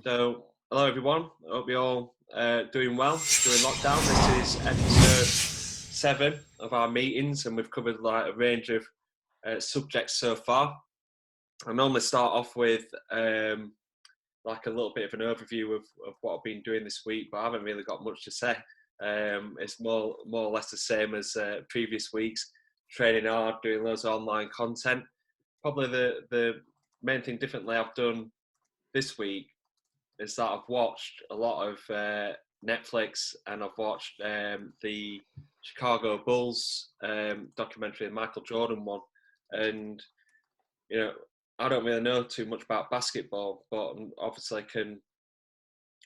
So, hello everyone. I hope you're all doing well during lockdown. This is episode 7 of our meetings, and we've covered like a range of subjects so far. I normally start off with like a little bit of an overview of what I've been doing this week, but I haven't really got much to say. It's more or less the same as previous weeks. Training hard, doing loads of online content. Probably the main thing differently I've done this week is that I've watched a lot of Netflix, and I've watched the Chicago Bulls documentary, the Michael Jordan one. And, you know, I don't really know too much about basketball, but obviously I can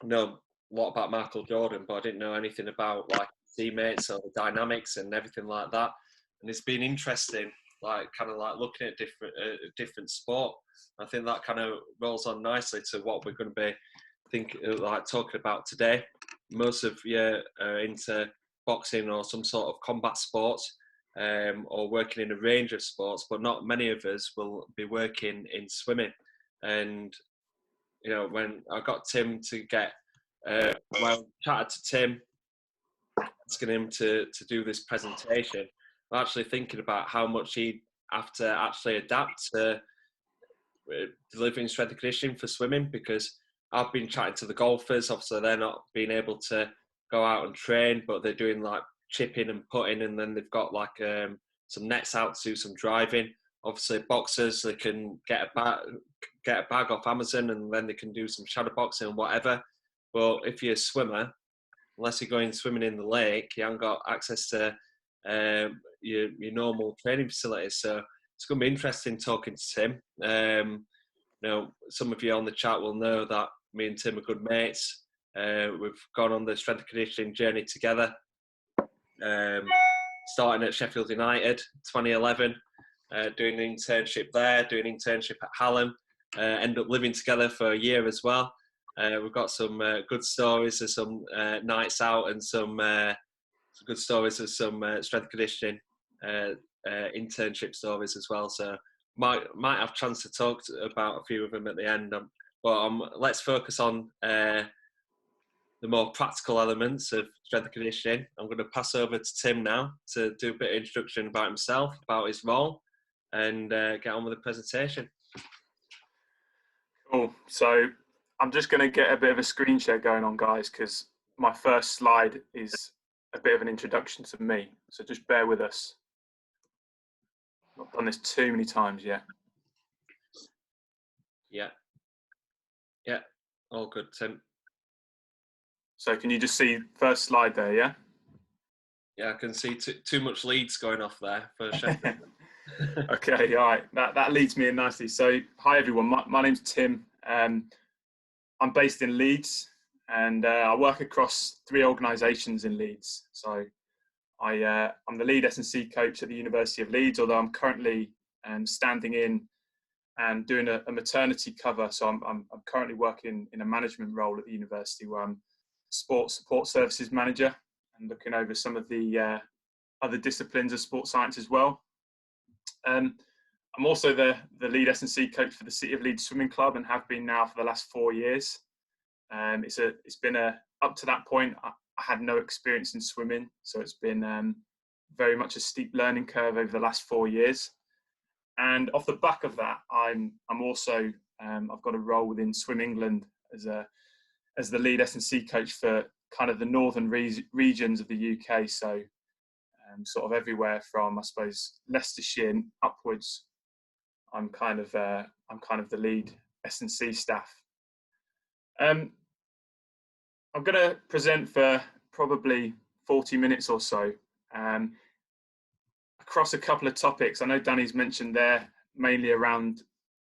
know a lot about Michael Jordan, but I didn't know anything about like teammates or the dynamics and everything like that. And it's been interesting, like kind of like looking at different sport. I think that kind of rolls on nicely to what we're going to be talking about today. Most of you are into boxing or some sort of combat sports, or working in a range of sports, but not many of us will be working in swimming. And you know, when I got Tim to get, when I chatted to Tim, asking him to do this presentation, I'm actually thinking about how much he'd have to actually adapt to delivering strength and conditioning for swimming, because I've been chatting to the golfers. Obviously, they're not being able to go out and train, but they're doing like chipping and putting, and then they've got like some nets out to do some driving. Obviously, boxers, they can get a bag off Amazon, and then they can do some shadow boxing and whatever. But if you're a swimmer, unless you're going swimming in the lake, you haven't got access to your normal training facilities. So it's going to be interesting talking to Tim. You know, some of you on the chat will know that me and Tim are good mates. We've gone on the strength and conditioning journey together, starting at Sheffield United 2011, doing an internship there, doing an internship at Hallam, ended up living together for a year as well. We've got some good stories of some nights out, and some good stories of some strength and conditioning internship stories as well. So might have a chance to talk about a few of them at the end. But let's focus on the more practical elements of strength and conditioning. I'm going to pass over to Tim now to do a bit of introduction about himself, about his role, and get on with the presentation. Cool. So I'm just going to get a bit of a screen share going on, guys, because my first slide is a bit of an introduction to me. So just bear with us. I've done this too many times yet. Yeah, all good, Tim. So can you just see first slide there, yeah? Yeah, I can see too much leads going off there for Sheffield. Okay, all right. That leads me in nicely. So hi, everyone. My name's Tim. I'm based in Leeds, and I work across 3 organisations in Leeds. So I'm the lead S&C coach at the University of Leeds, although I'm currently standing in and doing a maternity cover. So I'm currently working in a management role at the university, where I'm sports support services manager and looking over some of the other disciplines of sports science as well. I'm also the lead S&C coach for the City of Leeds Swimming Club, and have been now for the last 4 years. It's been up to that point, I had no experience in swimming, so it's been very much a steep learning curve over the last 4 years. And off the back of that, I'm also I've got a role within Swim England as the lead S&C coach for kind of the northern regions of the UK. So sort of everywhere from, I suppose, Leicestershire upwards. I'm kind of the lead S&C staff. I'm going to present for probably 40 minutes or so, across a couple of topics. I know Danny's mentioned there, mainly around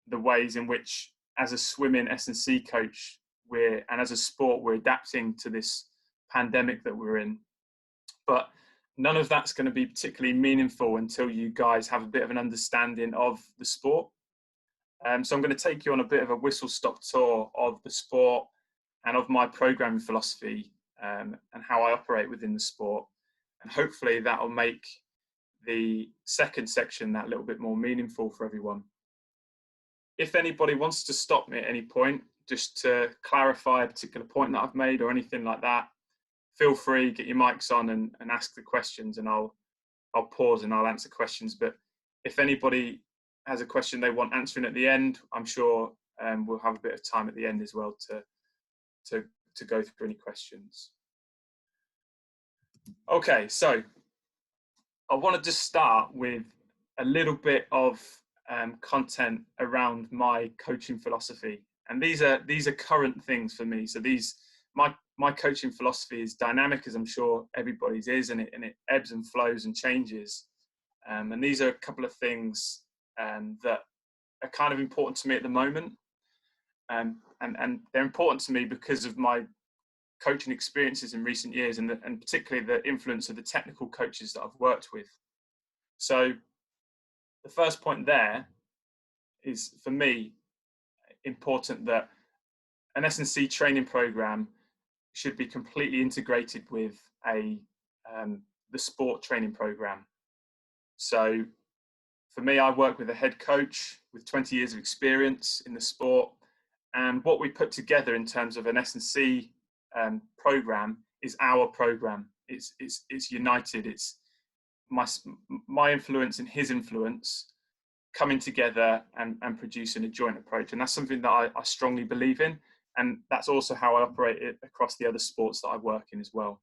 the ways in which, as a swimming S&C coach, and as a sport, we're adapting to this pandemic that we're in. But none of that's going to be particularly meaningful until you guys have a bit of an understanding of the sport. So I'm going to take you on a bit of a whistle-stop tour of the sport and of my programming philosophy, and how I operate within the sport. And hopefully that will make the second section that little bit more meaningful for everyone. If anybody wants to stop me at any point, just to clarify a particular point that I've made or anything like that, feel free, get your mics on and ask the questions, and I'll pause and I'll answer questions. But if anybody has a question they want answering at the end, I'm sure we'll have a bit of time at the end as well to go through any questions. Okay, so I want to just start with a little bit of content around my coaching philosophy, and these are current things for me. So my coaching philosophy is dynamic, as I'm sure everybody's is, and it ebbs and flows and changes. And these are a couple of things that are kind of important to me at the moment, and they're important to me because of my coaching experiences in recent years, and particularly the influence of the technical coaches that I've worked with. So the first point there is, for me, important that an S&C training program should be completely integrated with the sport training program. So for me, I work with a head coach with 20 years of experience in the sport, and what we put together in terms of an S&C program is our program. It's united. It's my influence and his influence coming together and producing a joint approach, and that's something that I strongly believe in, and that's also how I operate it across the other sports that I work in as well.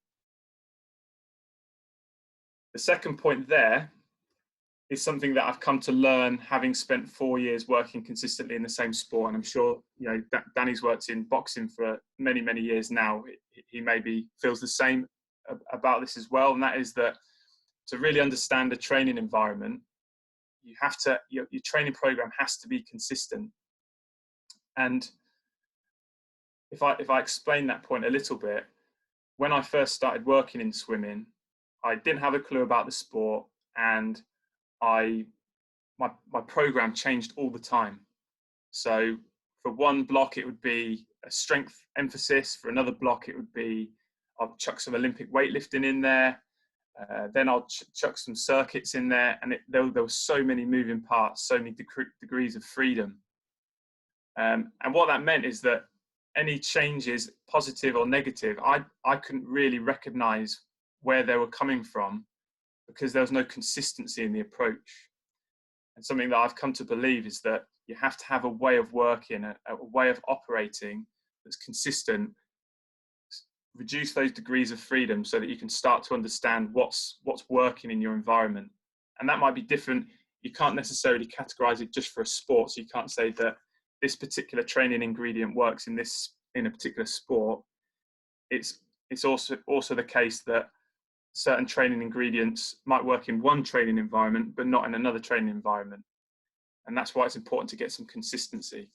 The second point there is something that I've come to learn having spent 4 years working consistently in the same sport, and I'm sure Danny's worked in boxing for many years now. He maybe feels the same about this as well, and that is that to really understand the training environment, you have to your training program has to be consistent. And if I explain that point a little bit, when I first started working in swimming, I didn't have a clue about the sport, and my program changed all the time. So for one block it would be a strength emphasis, for another block it would be I'll chuck some Olympic weightlifting in there, then I'll chuck some circuits in there, and there were so many moving parts, so many degrees of freedom. And what that meant is that any changes, positive or negative, I couldn't really recognize where they were coming from because there was no consistency in the approach. And something that I've come to believe is that you have to have a way of working, a way of operating that's consistent, reduce those degrees of freedom so that you can start to understand what's working in your environment. And that might be different. You can't necessarily categorize it just for a sport. So you can't say that this particular training ingredient works in a particular sport. It's also the case that certain training ingredients might work in one training environment, but not in another training environment. And that's why it's important to get some consistency.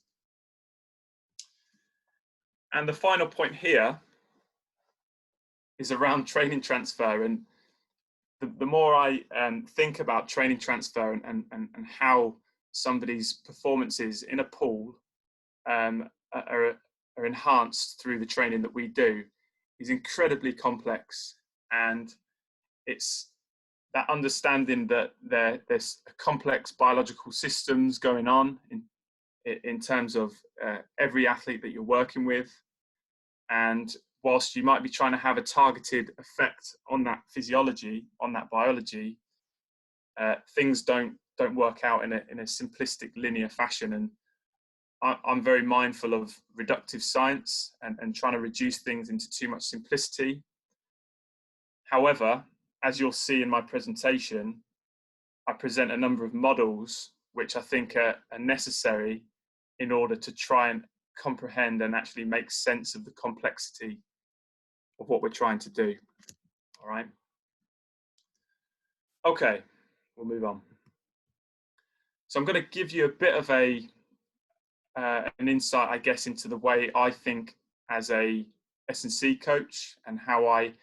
And the final point here is around training transfer. And the more I think about training transfer and how somebody's performances in a pool are enhanced through the training that we do, is incredibly complex. And it's that understanding that there's complex biological systems going on in terms of every athlete that you're working with. And whilst you might be trying to have a targeted effect on that physiology, on that biology, things don't work out in a simplistic linear fashion. And I'm very mindful of reductive science and trying to reduce things into too much simplicity. However, as you'll see in my presentation, I present a number of models which I think are necessary in order to try and comprehend and actually make sense of the complexity of what we're trying to do. All right. Okay, we'll move on. So I'm going to give you a bit of an insight, I guess, into the way I think as a S&C coach, and how I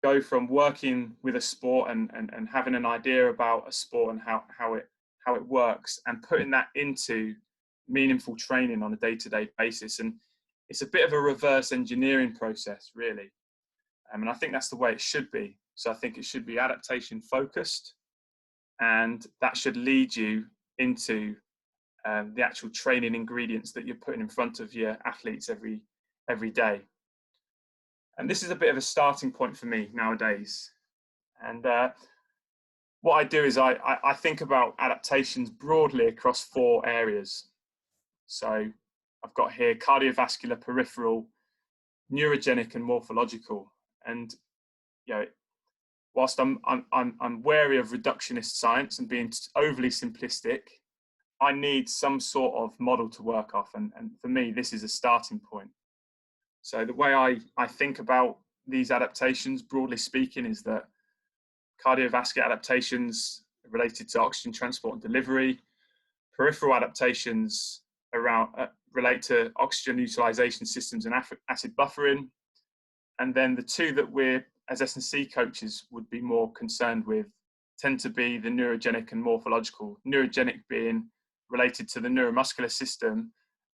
go from working with a sport and having an idea about a sport and how it works, and putting that into meaningful training on a day-to-day basis. And it's a bit of a reverse engineering process, really. And I think that's the way it should be. So I think it should be adaptation focused, and that should lead you into the actual training ingredients that you're putting in front of your athletes every day. And this is a bit of a starting point for me nowadays. And what I do is I think about adaptations broadly across 4 areas. So I've got here cardiovascular, peripheral, neurogenic, and morphological. And you know, whilst I'm wary of reductionist science and being overly simplistic, I need some sort of model to work off. And for me, this is a starting point. So the way I think about these adaptations, broadly speaking, is that cardiovascular adaptations related to oxygen transport and delivery, peripheral adaptations relate to oxygen utilization systems and acid buffering, and then the 2 that we're as S&C coaches would be more concerned with tend to be the neurogenic and morphological. Neurogenic being related to the neuromuscular system,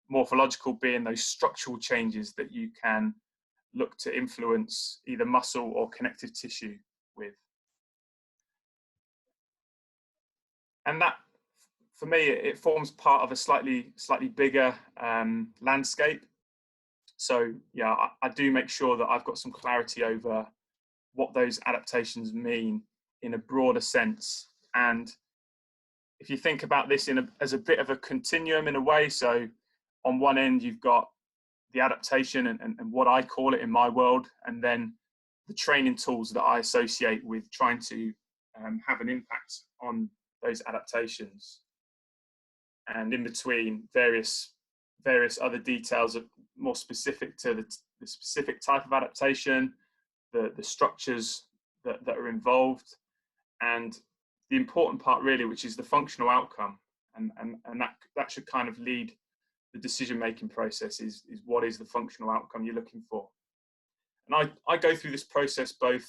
morphological being those structural changes that you can look to influence either muscle or connective tissue with. And that, for me, it forms part of a slightly bigger landscape. So yeah, I do make sure that I've got some clarity over what those adaptations mean in a broader sense. And if you think about this as a bit of a continuum in a way, so on one end you've got the adaptation and what I call it in my world, and then the training tools that I associate with trying to have an impact on those adaptations. And in between, various other details are more specific to the specific type of adaptation, the structures that are involved, and the important part really, which is the functional outcome. And that should kind of lead the decision-making process, is what is the functional outcome you're looking for. And I go through this process both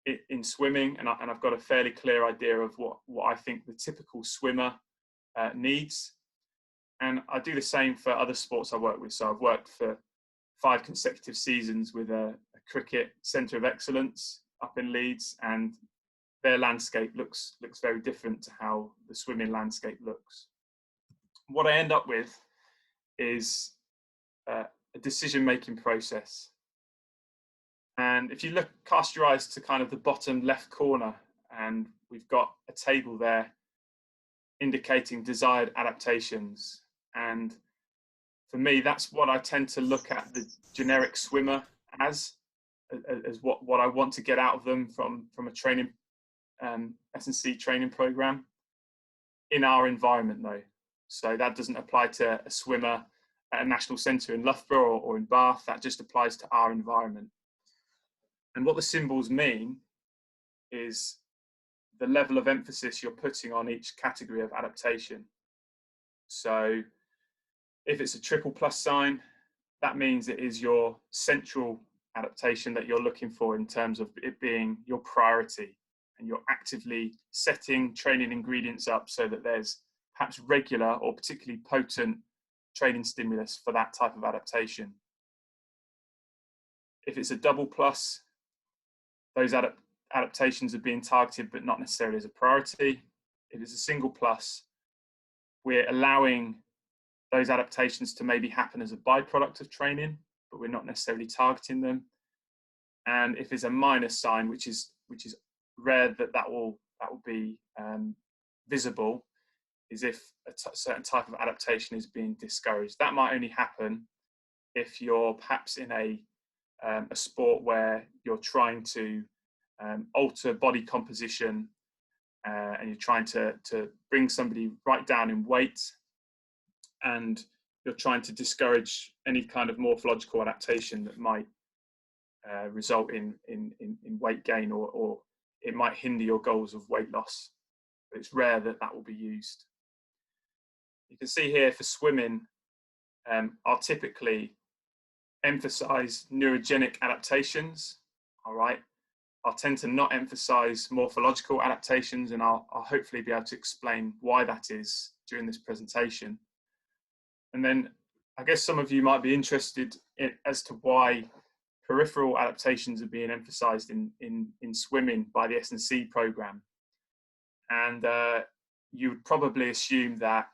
in swimming, and I've got a fairly clear idea of what I think the typical swimmer needs. And I do the same for other sports I work with. So I've worked for 5 consecutive seasons with a cricket centre of excellence up in Leeds, and their landscape looks very different to how the swimming landscape looks. What I end up with is a decision-making process. And if you cast your eyes to kind of the bottom left corner, and we've got a table there indicating desired adaptations. And for me, that's what I tend to look at the generic swimmer as what I want to get out of them from a training, S&C training program in our environment though. So that doesn't apply to a swimmer at a national centre in Loughborough or in Bath. That just applies to our environment. And what the symbols mean is the level of emphasis you're putting on each category of adaptation. So if it's a triple plus sign, that means it is your central adaptation that you're looking for in terms of it being your priority, and you're actively setting training ingredients up so that there's perhaps regular or particularly potent training stimulus for that type of adaptation. If it's a double plus, those adaptations are being targeted but not necessarily as a priority. If it's a single plus, we're allowing those adaptations to maybe happen as a byproduct of training, but we're not necessarily targeting them. And if it's a minus sign, which is rare that will be visible, is if a certain type of adaptation is being discouraged. That might only happen if you're perhaps in a sport where you're trying to alter body composition and you're trying to bring somebody right down in weight, and you're trying to discourage any kind of morphological adaptation that might result in weight gain, or it might hinder your goals of weight loss. But it's rare that will be used. You can see here for swimming, I'll typically emphasize neurogenic adaptations, all right? I'll tend to not emphasize morphological adaptations, and I'll hopefully be able to explain why that is during this presentation. And then I guess some of you might be interested as to why peripheral adaptations are being emphasized in swimming by the S&C program. And you would probably assume that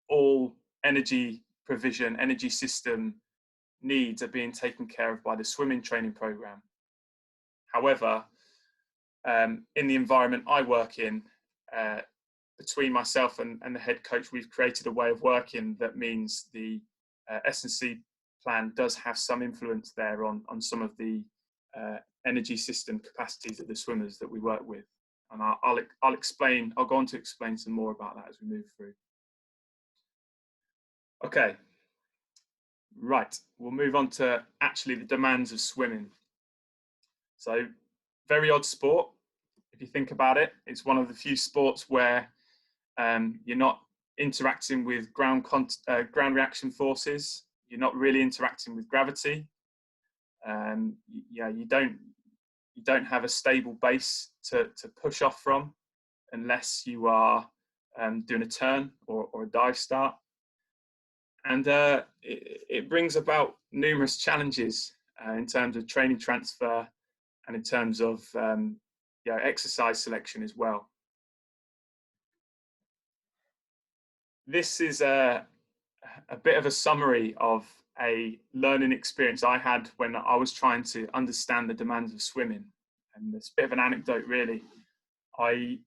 all energy provision, energy system needs are being taken care of by the swimming training program. However, in the environment I work in, between myself and the head coach, we've created a way of working that means the S&C plan does have some influence there on some of the energy system capacities of the swimmers that we work with. And I'll go on to explain some more about that as we move through. Okay, right, we'll move on to actually the demands of swimming. So, very odd sport, if you think about it. It's one of the few sports where you're not interacting with ground reaction forces. You're not really interacting with gravity. You don't have a stable base to push off from unless you are doing a turn or a dive start. And it brings about numerous challenges in terms of training transfer and in terms of exercise selection as well. This is a bit of a summary of a learning experience I had when I was trying to understand the demands of swimming. And it's a bit of an anecdote, really. I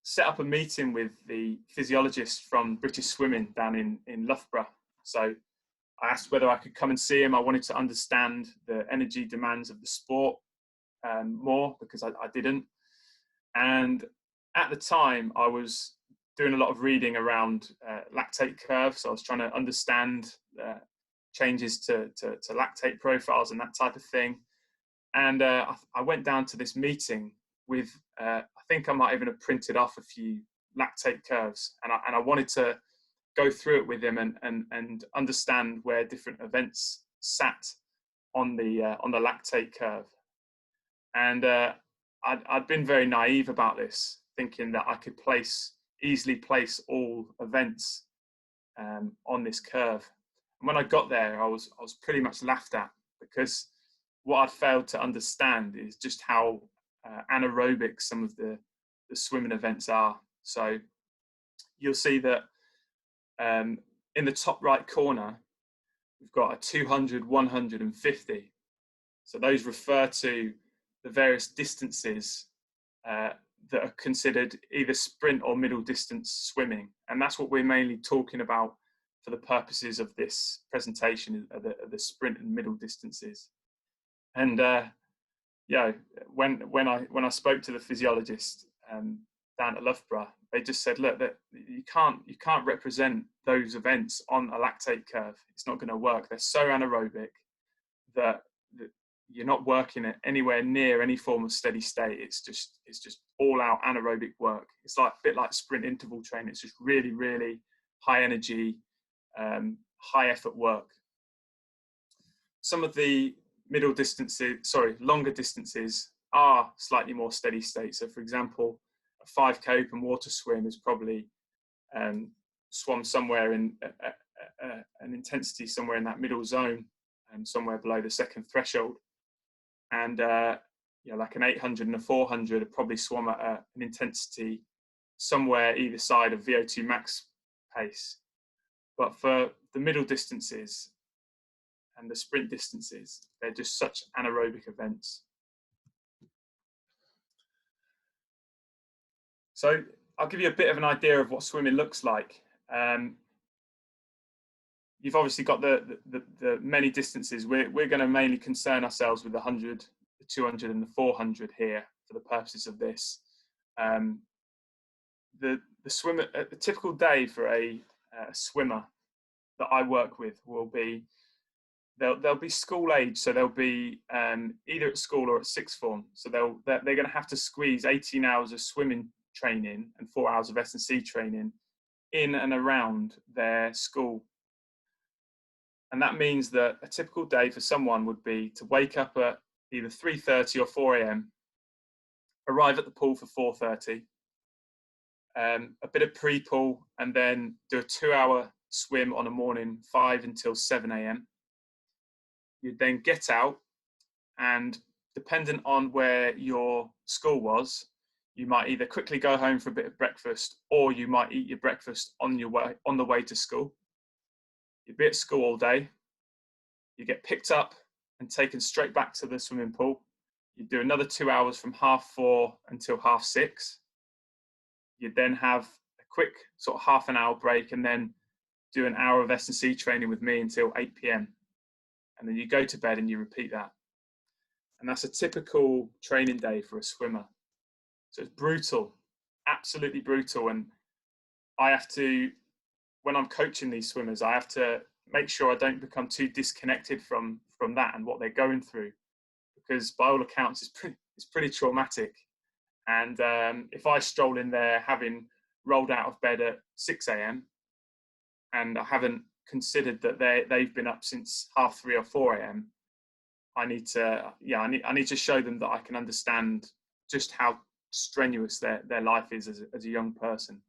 set up a meeting with the physiologist from British Swimming down in Loughborough. So I asked whether I could come and see him. I wanted to understand the energy demands of the sport more, because I didn't. And at the time, I was doing a lot of reading around lactate curves. So I was trying to understand changes to lactate profiles and that type of thing. And I went down to this meeting with, I think I might even have printed off a few lactate curves. And I wanted to go through it with him and understand where different events sat on the lactate curve. And I'd been very naive about this, thinking that I could easily place all events on this curve. And when I got there, I was pretty much laughed at, because what I'd failed to understand is just how anaerobic some of the swimming events are. So you'll see that in the top right corner, we've got a 200, 100 and 50. So those refer to the various distances that are considered either sprint or middle distance swimming. And that's what we're mainly talking about for the purposes of this presentation, are the sprint and middle distances. And when I spoke to the physiologist down at Loughborough, they just said, look, that you can't represent those events on a lactate curve. It's not going to work. They're so anaerobic that you're not working at anywhere near any form of steady state. It's just all out anaerobic work. It's like a bit like sprint interval training. It's just really, really high energy, high effort work. Some of the longer distances are slightly more steady state. So for example, a 5K open water swim is probably swum somewhere in an intensity somewhere in that middle zone, and somewhere below the second threshold. And like an 800 and a 400 are probably swum at an intensity somewhere either side of VO2 max pace. But for the middle distances and the sprint distances, they're just such anaerobic events. So I'll give you a bit of an idea of what swimming looks like. You've obviously got the many distances. We're going to mainly concern ourselves with the 100, the 200 and the 400 here for the purposes of this. The swimmer, a typical day for a swimmer that I work with will be, they'll be school age, so they'll be either at school or at sixth form. So they're going to have to squeeze 18 hours of swimming training and 4 hours of S&C training in and around their school. And that means that a typical day for someone would be to wake up at either 3:30 or 4 a.m, arrive at the pool for 4:30, a bit of pre-pool, and then do a 2-hour swim on a morning, 5 until 7 a.m. You'd then get out, and dependent on where your school was, you might either quickly go home for a bit of breakfast, or you might eat your breakfast on the way to school. You'd be at school all day. You get picked up and taken straight back to the swimming pool. You do another 2 hours from 4:30 until 6:30. You'd then have a quick sort of half an hour break, and then do an hour of S&C training with me until 8 p.m. And then you go to bed and you repeat that. And that's a typical training day for a swimmer. So it's brutal, absolutely brutal. And I have to, when I'm coaching these swimmers, I have to make sure I don't become too disconnected from that and what they're going through, because by all accounts, it's pretty traumatic. And if I stroll in there having rolled out of bed at 6 a.m. and I haven't considered that they've been up since 3:30 or 4 a.m., I need to show them that I can understand just how strenuous their life is as a young person.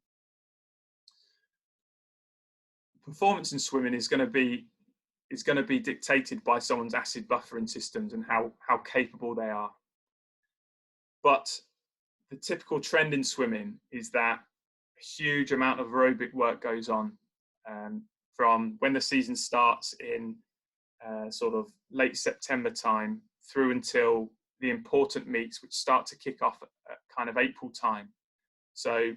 Performance in swimming is going to be dictated by someone's acid buffering systems and how capable they are. But the typical trend in swimming is that a huge amount of aerobic work goes on from when the season starts in sort of late September time through until the important meets, which start to kick off at kind of April time. So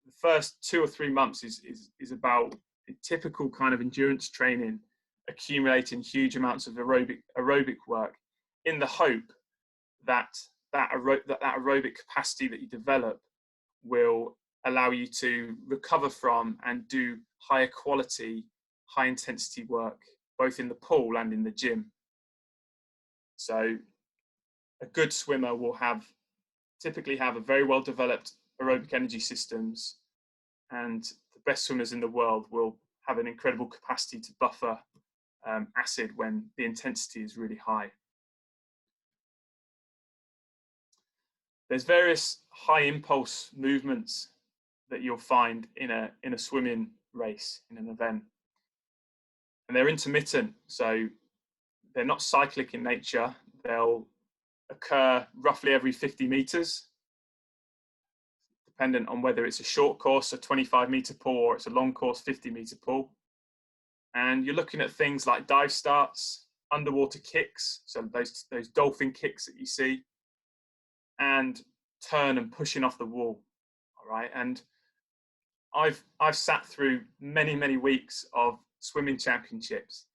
the first 2 or 3 months is about a typical kind of endurance training, accumulating huge amounts of aerobic work in the hope that aerobic capacity that you develop will allow you to recover from and do higher quality, high intensity work, both in the pool and in the gym. So a good swimmer will typically have a very well developed aerobic energy systems, and the best swimmers in the world will have an incredible capacity to buffer acid when the intensity is really high. There's various high impulse movements that you'll find in a swimming race, in an event. And they're intermittent, so they're not cyclic in nature. They'll occur roughly every 50 meters, dependent on whether it's a short course, a 25-meter pool, or it's a long course, 50-meter pool. And you're looking at things like dive starts, underwater kicks, so those dolphin kicks that you see, and turn and pushing off the wall. All right, and I've sat through many weeks of swimming championships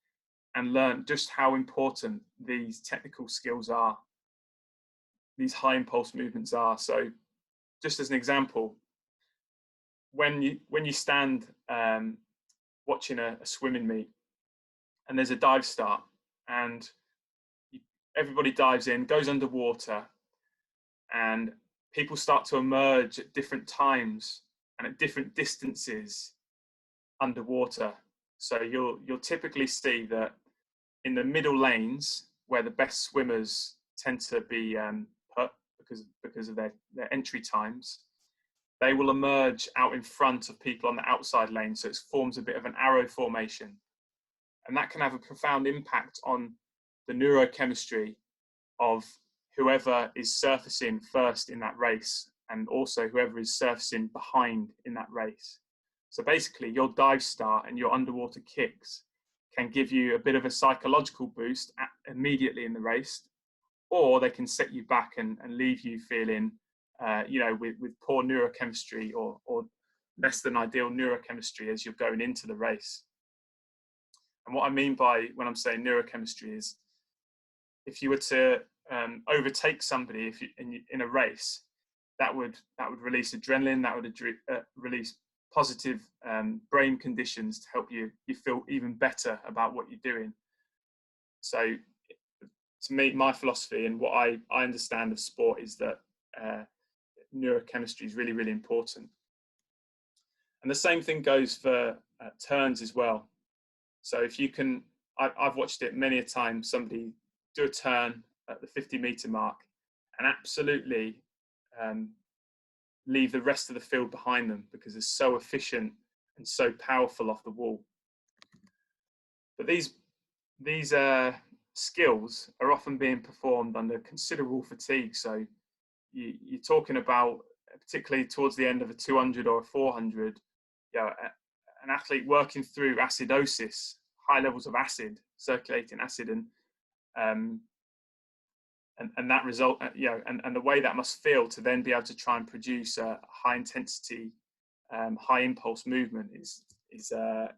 and learned just how important these technical skills are, these high impulse movements are. So just as an example, when you stand watching a swimming meet and there's a dive start and everybody dives in, goes underwater, and people start to emerge at different times and at different distances underwater. So you'll typically see that in the middle lanes, where the best swimmers tend to be put because of their entry times, they will emerge out in front of people on the outside lane. So it forms a bit of an arrow formation. And that can have a profound impact on the neurochemistry of whoever is surfacing first in that race, and also whoever is surfacing behind in that race. So basically your dive start and your underwater kicks can give you a bit of a psychological boost immediately in the race, or they can set you back and leave you feeling, with poor neurochemistry or less than ideal neurochemistry as you're going into the race. And what I mean by when I'm saying neurochemistry is, if you were to overtake somebody in a race, that would release adrenaline, that would release positive brain conditions to help you feel even better about what you're doing. So to me, my philosophy and what I understand of sport is that neurochemistry is really important. And the same thing goes for turns as well. So if you can, I've watched it many a time, somebody do a turn at the 50-meter mark and absolutely leave the rest of the field behind them because they're so efficient and so powerful off the wall. But these skills are often being performed under considerable fatigue. So you're talking about particularly towards the end of a 200 or a 400, an athlete working through acidosis, high levels of acid, circulating acid, and that result, and the way that must feel to then be able to try and produce a high intensity, high impulse movement is a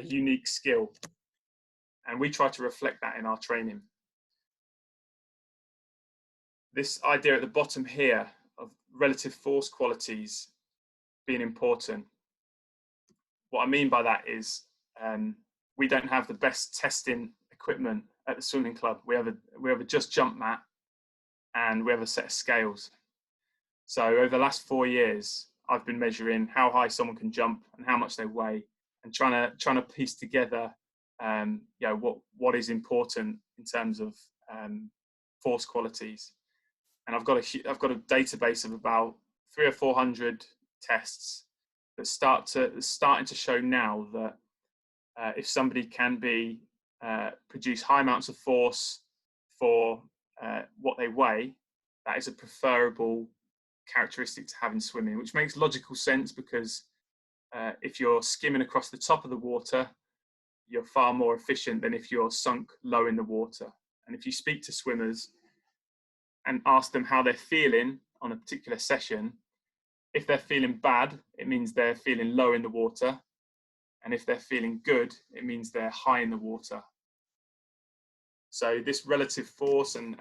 unique skill, and we try to reflect that in our training. This idea at the bottom here of relative force qualities being important. What I mean by that is we don't have the best testing equipment at the swimming club. We have a just jump mat, and we have a set of scales. So over the last 4 years, I've been measuring how high someone can jump and how much they weigh, and trying to piece together what is important in terms of force qualities. And I've got a database of about 300 or 400 tests that starting to show now that if somebody can produce high amounts of force for what they weigh, that is a preferable characteristic to have in swimming, which makes logical sense because if you're skimming across the top of the water, you're far more efficient than if you're sunk low in the water. And if you speak to swimmers and ask them how they're feeling on a particular session, if they're feeling bad, it means they're feeling low in the water. And if they're feeling good, it means they're high in the water. So this relative force and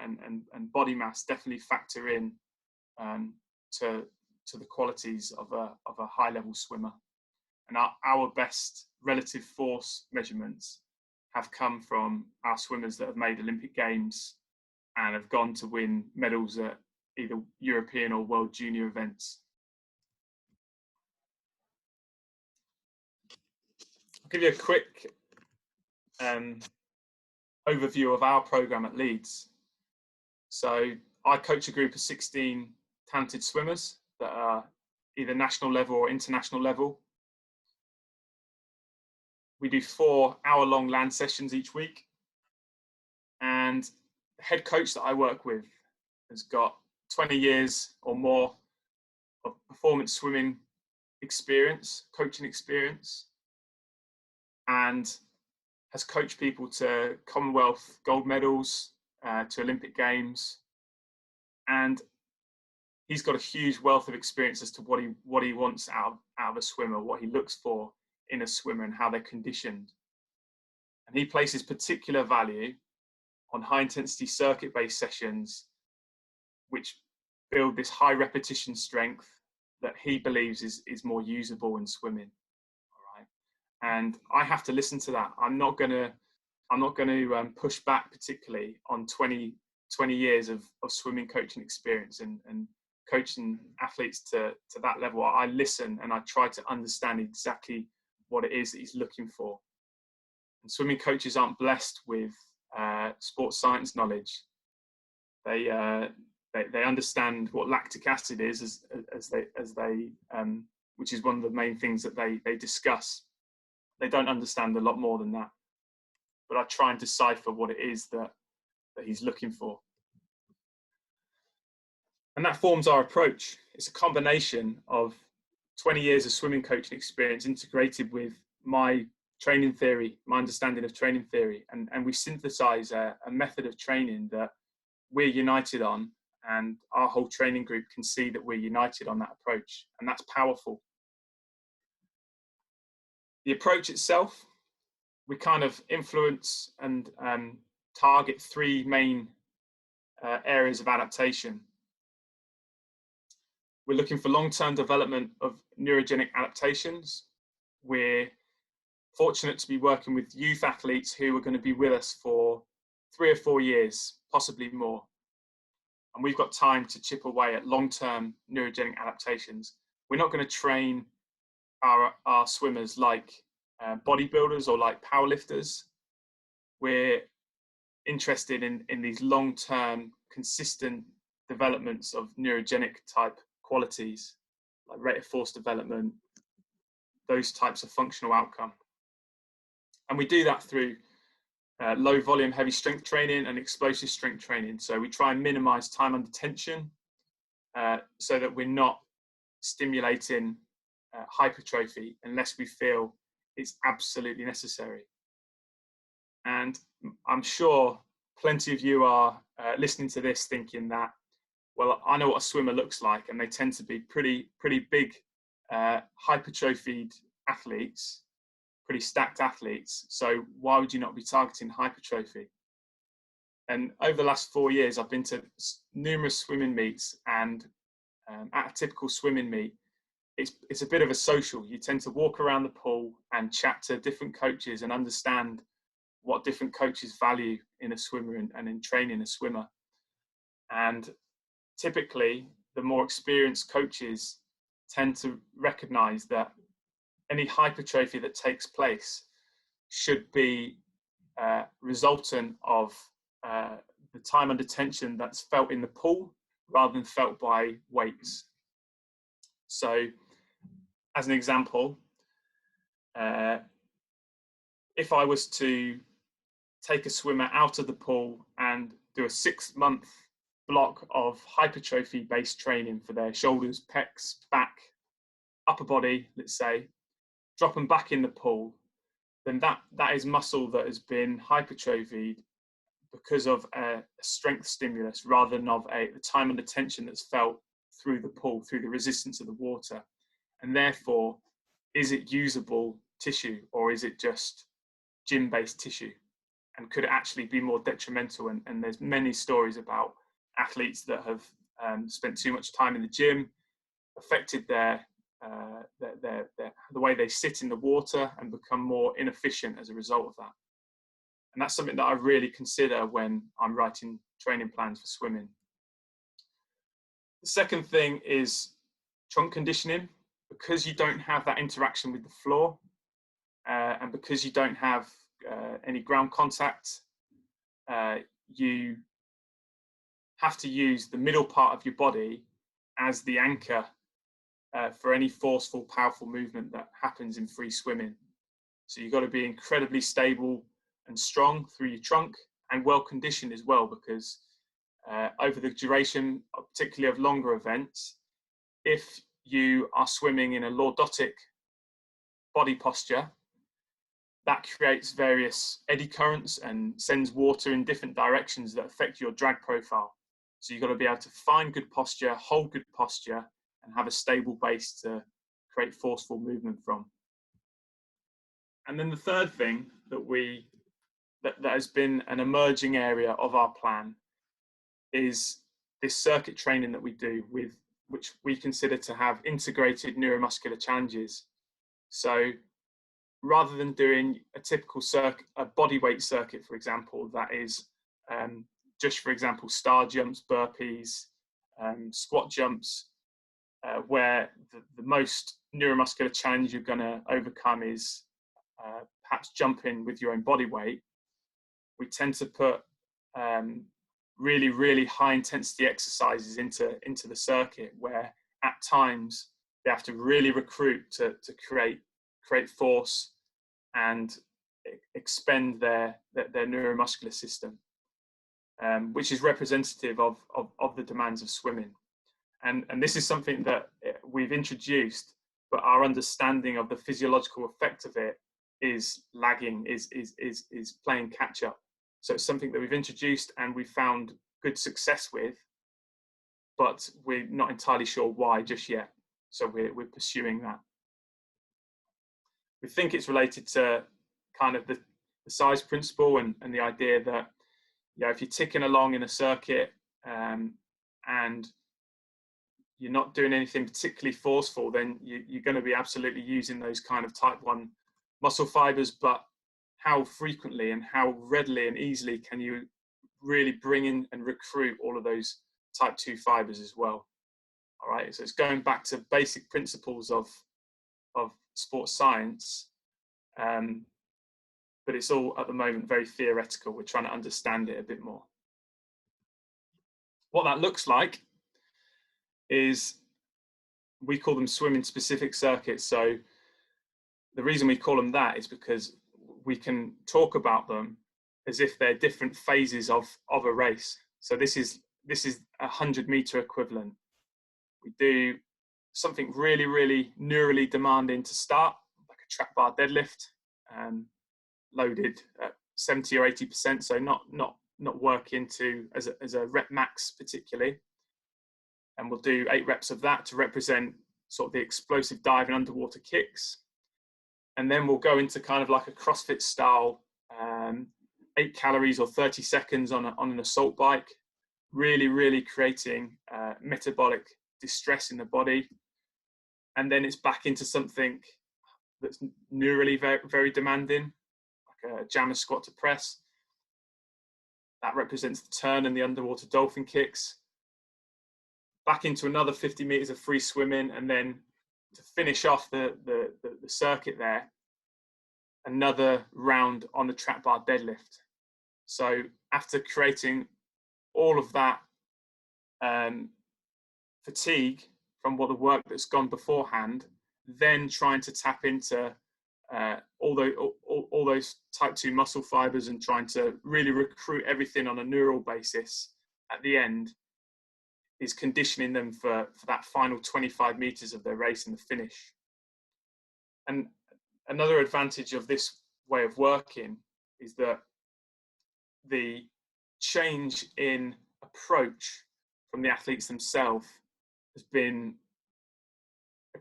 body mass definitely factor in to the qualities of a high level swimmer. And our best relative force measurements have come from our swimmers that have made Olympic Games and have gone to win medals at either European or World Junior events. I'll give you a quick overview of our program at Leeds. So I coach a group of 16 talented swimmers that are either national level or international level. We do 4 hour-long land sessions each week, and the head coach that I work with has got 20 years or more of performance swimming experience, coaching experience, and has coached people to Commonwealth gold medals, to Olympic Games, and he's got a huge wealth of experience as to what he wants out of a swimmer, what he looks for in a swimmer, and how they're conditioned. And he places particular value on high intensity circuit based sessions, which build this high repetition strength that he believes is more usable in swimming. All right. And I have to listen to that. I'm not going to push back particularly on 20 years of swimming coaching experience and coaching athletes to that level. I listen and I try to understand exactly what it is that he's looking for. And swimming coaches aren't blessed with sports science knowledge. They understand what lactic acid is as they which is one of the main things that they discuss. They don't understand a lot more than that. But I try and decipher what it is that he's looking for. And that forms our approach. It's a combination of 20 years of swimming coaching experience integrated with my training theory, my understanding of training theory. And we synthesize a method of training that we're united on, and our whole training group can see that we're united on that approach. And that's powerful. The approach itself, we kind of influence and target 3 main areas of adaptation. We're looking for long-term development of neurogenic adaptations. We're fortunate to be working with youth athletes who are going to be with us for 3 or 4 years, possibly more. And we've got time to chip away at long-term neurogenic adaptations. We're not going to train our swimmers like bodybuilders or like powerlifters. We're interested in these long-term, consistent developments of neurogenic type qualities, like rate of force development, those types of functional outcome. And we do that through low volume, heavy strength training and explosive strength training. So we try and minimize time under tension so that we're not stimulating hypertrophy unless we feel it's absolutely necessary. And I'm sure plenty of you are listening to this thinking that, well, I know what a swimmer looks like, and they tend to be pretty big, hypertrophied athletes, pretty stacked athletes. So why would you not be targeting hypertrophy? And over the last 4 years, I've been to numerous swimming meets, and at a typical swimming meet, it's a bit of a social. You tend to walk around the pool and chat to different coaches and understand what different coaches value in a swimmer and in training a swimmer. And typically, the more experienced coaches tend to recognize that any hypertrophy that takes place should be resultant of the time under tension that's felt in the pool rather than felt by weights. So, as an example, if I was to take a swimmer out of the pool and do a 6-month block of hypertrophy-based training for their shoulders, pecs, back, upper body, let's say, drop them back in the pool, then that is muscle that has been hypertrophied because of a strength stimulus rather than of the time under tension that's felt through the pool, through the resistance of the water. And therefore, is it usable tissue, or is it just gym-based tissue? And could it actually be more detrimental? And there's many stories about athletes that have spent too much time in the gym, affected the way they sit in the water, and become more inefficient as a result of that. And that's something that I really consider when I'm writing training plans for swimming. The second thing is trunk conditioning. Because you don't have that interaction with the floor, and because you don't have any ground contact, you have to use the middle part of your body as the anchor for any forceful, powerful movement that happens in free swimming. So you've got to be incredibly stable and strong through your trunk, and well conditioned as well, because over the duration, particularly of longer events, if you are swimming in a lordotic body posture, that creates various eddy currents and sends water in different directions that affect your drag profile. So you've got to be able to find good posture, hold good posture, and have a stable base to create forceful movement from. And then the third thing that has been an emerging area of our plan is this circuit training that we do, which we consider to have integrated neuromuscular challenges. So rather than doing a typical a body weight circuit, for example, that is just, for example, star jumps, burpees, squat jumps, where the most neuromuscular challenge you're going to overcome is perhaps jumping with your own body weight, we tend to put really high intensity exercises into the circuit, where at times they have to really recruit to create force and expend their neuromuscular system, which is representative of the demands of swimming. And this is something that we've introduced, but our understanding of the physiological effect of it is lagging, is playing catch up. So it's something that we've introduced and we've found good success with, but we're not entirely sure why just yet. So we're pursuing that. We think it's related to kind of the size principle and the idea that, you know, if you're ticking along in a circuit and you're not doing anything particularly forceful, then you're going to be absolutely using those kind of type 1 muscle fibers, but how frequently and how readily and easily can you really bring in and recruit all of those type 2 fibers as well? All right, so it's going back to basic principles of sports science, but it's all at the moment very theoretical. We're trying to understand it a bit more. What that looks like is, we call them swimming specific circuits. So the reason we call them that is because we can talk about them as if they're different phases of a race. So this is a 100-meter equivalent. We do something really, really neurally demanding to start, like a trap bar deadlift, loaded at 70 or 80%, so not working to as a rep max particularly. And we'll do 8 reps of that to represent sort of the explosive dive and underwater kicks. And then we'll go into kind of like a CrossFit style, 8 calories or 30 seconds on an assault bike, really, really creating metabolic distress in the body. And then it's back into something that's neurally very, very demanding, like a jammer squat to press. That represents the turn and the underwater dolphin kicks. Back into another 50 meters of free swimming, and then to finish off the circuit there, another round on the trap bar deadlift. So after creating all of that fatigue from what the work that's gone beforehand, then trying to tap into all those type 2 muscle fibers and trying to really recruit everything on a neural basis at the end, is conditioning them for that final 25 meters of their race and the finish. And another advantage of this way of working is that the change in approach from the athletes themselves has been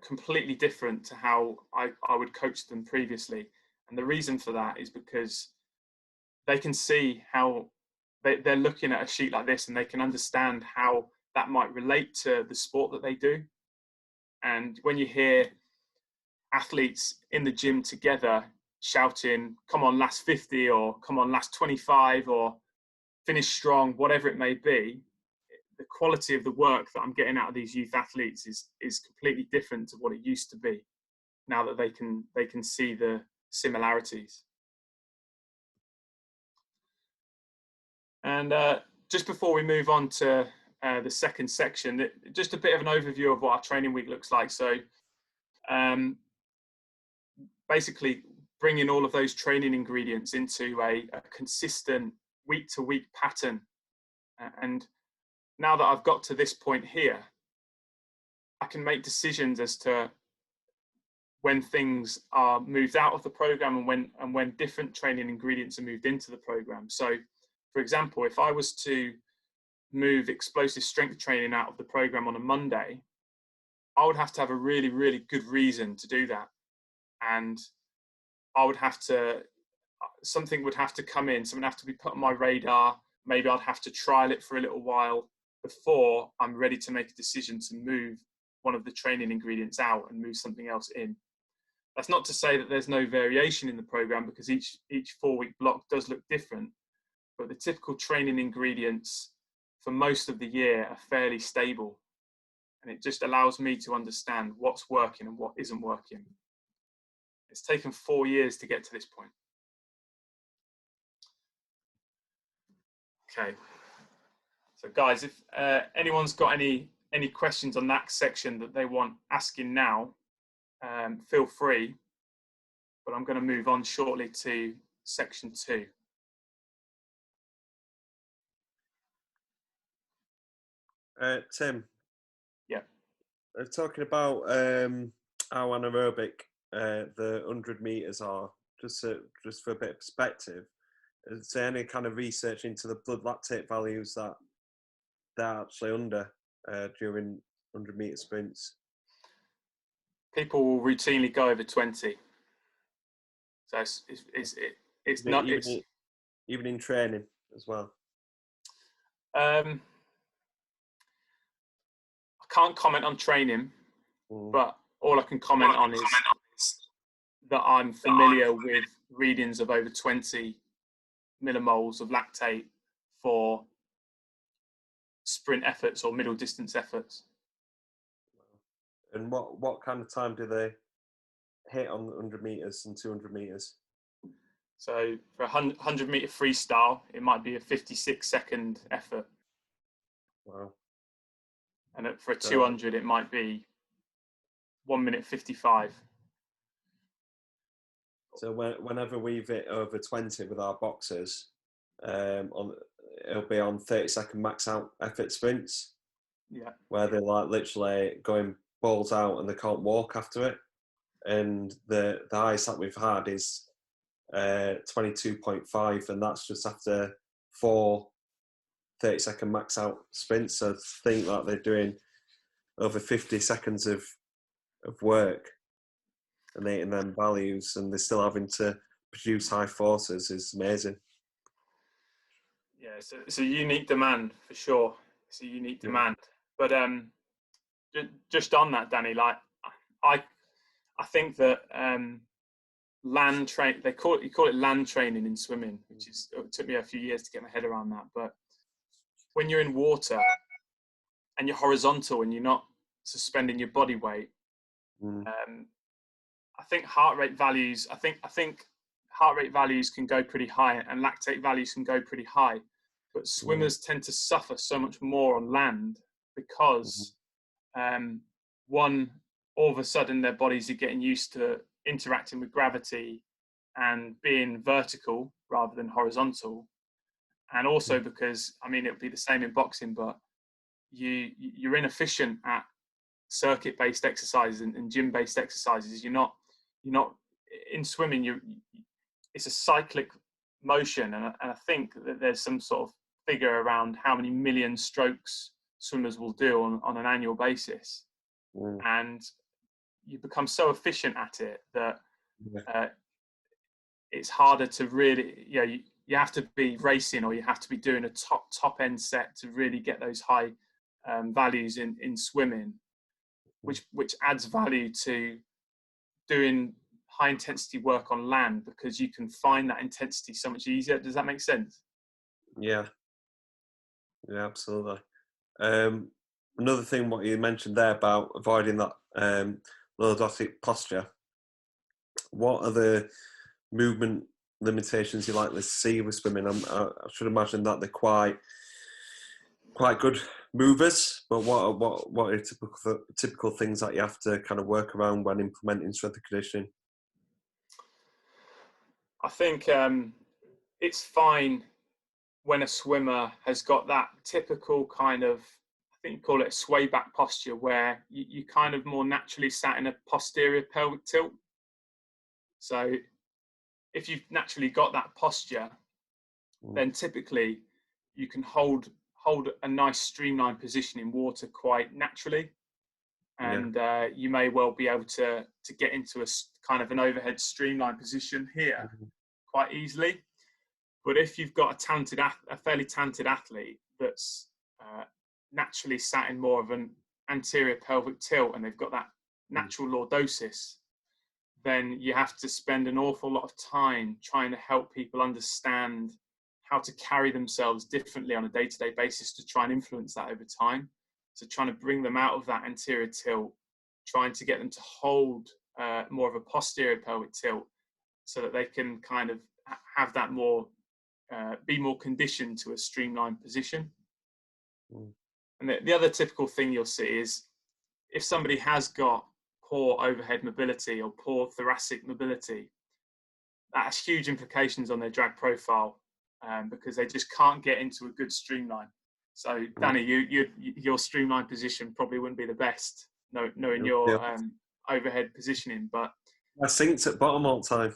completely different to how I would coach them previously. And the reason for that is because they can see how they're looking at a sheet like this, and they can understand how that might relate to the sport that they do. And when you hear athletes in the gym together shouting, "Come on, last 50," or "Come on, last 25," or "Finish strong," whatever it may be, the quality of the work that I'm getting out of these youth athletes is completely different to what it used to be, now that they can see the similarities. And just before we move on to the second section, just a bit of an overview of what our training week looks like. So basically bringing all of those training ingredients into a consistent week-to-week pattern. And now that I've got to this point here, I can make decisions as to when things are moved out of the program and when different training ingredients are moved into the program. So, for example, if I was to move explosive strength training out of the program on a Monday, I would have to have a really, really good reason to do that. And I would have to, something would have to come in, something would have to be put on my radar. Maybe I'd have to trial it for a little while before I'm ready to make a decision to move one of the training ingredients out and move something else in. That's not to say that there's no variation in the program, because each 4-week block does look different, but the typical training ingredients for most of the year are fairly stable. And it just allows me to understand what's working and what isn't working. It's taken 4 years to get to this point. Okay. So guys, if anyone's got any questions on that section that they want asking now, feel free, but I'm going to move on shortly to section 2. Tim. Yeah. Talking about how anaerobic the 100 meters are, just for a bit of perspective, is there any kind of research into the blood lactate values that they're actually under during 100 meter sprints? People will routinely go over 20. So it's not even in training as well. I can't comment on training, but all I can comment on is that I'm familiar with readings of over 20 millimoles of lactate for sprint efforts or middle distance efforts. And what kind of time do they hit on 100 meters and 200 meters? So for a 100 meter freestyle, it might be a 56-second effort. Wow. And for a 200, it might be 1 minute 55. So whenever we've hit over 20 with our boxers, it'll be on 30-second max out effort sprints. Yeah. Where they're like literally going falls out and they can't walk after it. And the highest that we've had is 22.5, and that's just after 4 30-second max out sprints. So to think that they're doing over 50 seconds of work and hitting them values, and they're still having to produce high forces is amazing. Yeah, it's a unique demand for sure. It's a unique demand. But just on that, Danny, like I think that land train, you call it land training in swimming, which is, it took me a few years to get my head around that. But when you're in water and you're horizontal and you're not suspending your body weight, I think heart rate values can go pretty high and lactate values can go pretty high, but swimmers tend to suffer so much more on land because one, all of a sudden their bodies are getting used to interacting with gravity and being vertical rather than horizontal, and also because, I mean, it would be the same in boxing, but you're inefficient at circuit-based exercises and gym-based exercises. You're not in swimming. It's a cyclic motion, and I think that there's some sort of figure around how many million strokes swimmers will do on an annual basis, and you become so efficient at it that it's harder to really, you have to be racing or you have to be doing a top end set to really get those high values in swimming, which adds value to doing high intensity work on land, because you can find that intensity so much easier. Does that make sense? Yeah, absolutely. Another thing, what you mentioned there about avoiding that lordotic posture, what are the movement limitations you likely to see with swimming? I should imagine that they're quite good movers, but what are typical things that you have to kind of work around when implementing strength and conditioning? I think it's fine when a swimmer has got that typical kind of, I think you call it a sway back posture, where you kind of more naturally sat in a posterior pelvic tilt. So if you've naturally got that posture, then typically you can hold a nice streamlined position in water quite naturally. And you may well be able to get into a kind of an overhead streamlined position here quite easily. But if you've got a fairly talented athlete that's naturally sat in more of an anterior pelvic tilt, and they've got that natural lordosis, then you have to spend an awful lot of time trying to help people understand how to carry themselves differently on a day-to-day basis to try and influence that over time. So trying to bring them out of that anterior tilt, trying to get them to hold more of a posterior pelvic tilt, so that they can kind of have that more, be more conditioned to a streamlined position. And the other typical thing you'll see is if somebody has got poor overhead mobility or poor thoracic mobility, that has huge implications on their drag profile, because they just can't get into a good streamline. So Danny, your streamline position probably wouldn't be the best, knowing your overhead positioning, but I synced at bottom all the time.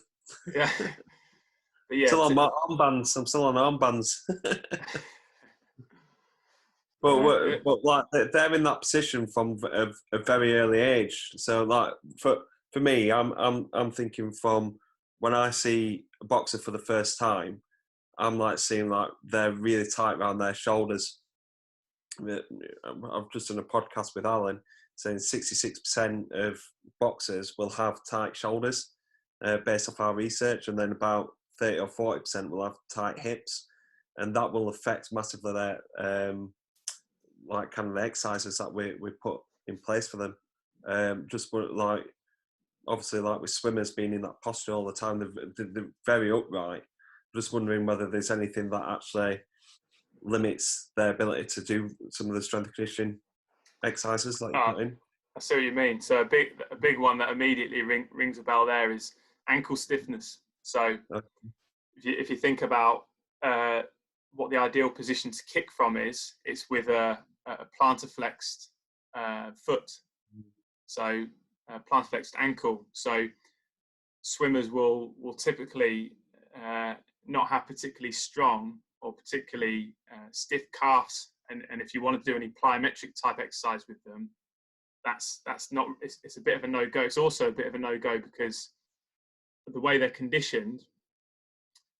Yeah. But yeah, still on my armbands. I'm still on armbands. But like they're in that position from a very early age. So like for me, I'm thinking from when I see a boxer for the first time, I'm like seeing like they're really tight around their shoulders. I've just done a podcast with Alan saying 66% of boxers will have tight shoulders based off our research, and then about 30 or 40% will have tight hips, and that will affect massively their like kind of the exercises that we put in place for them. Just like obviously like with swimmers being in that posture all the time, they're very upright. Just wondering whether there's anything that actually limits their ability to do some of the strength and conditioning exercises that you put in. I see what you mean. So a big one that immediately rings a bell there is ankle stiffness. So if you think about what the ideal position to kick from is, it's with a plantar flexed foot. So plantar flexed ankle. So swimmers will typically not have particularly strong or particularly stiff calves, and if you want to do any plyometric type exercise with them, that's not, it's a bit of a no-go. It's also a bit of a no-go because the way they're conditioned,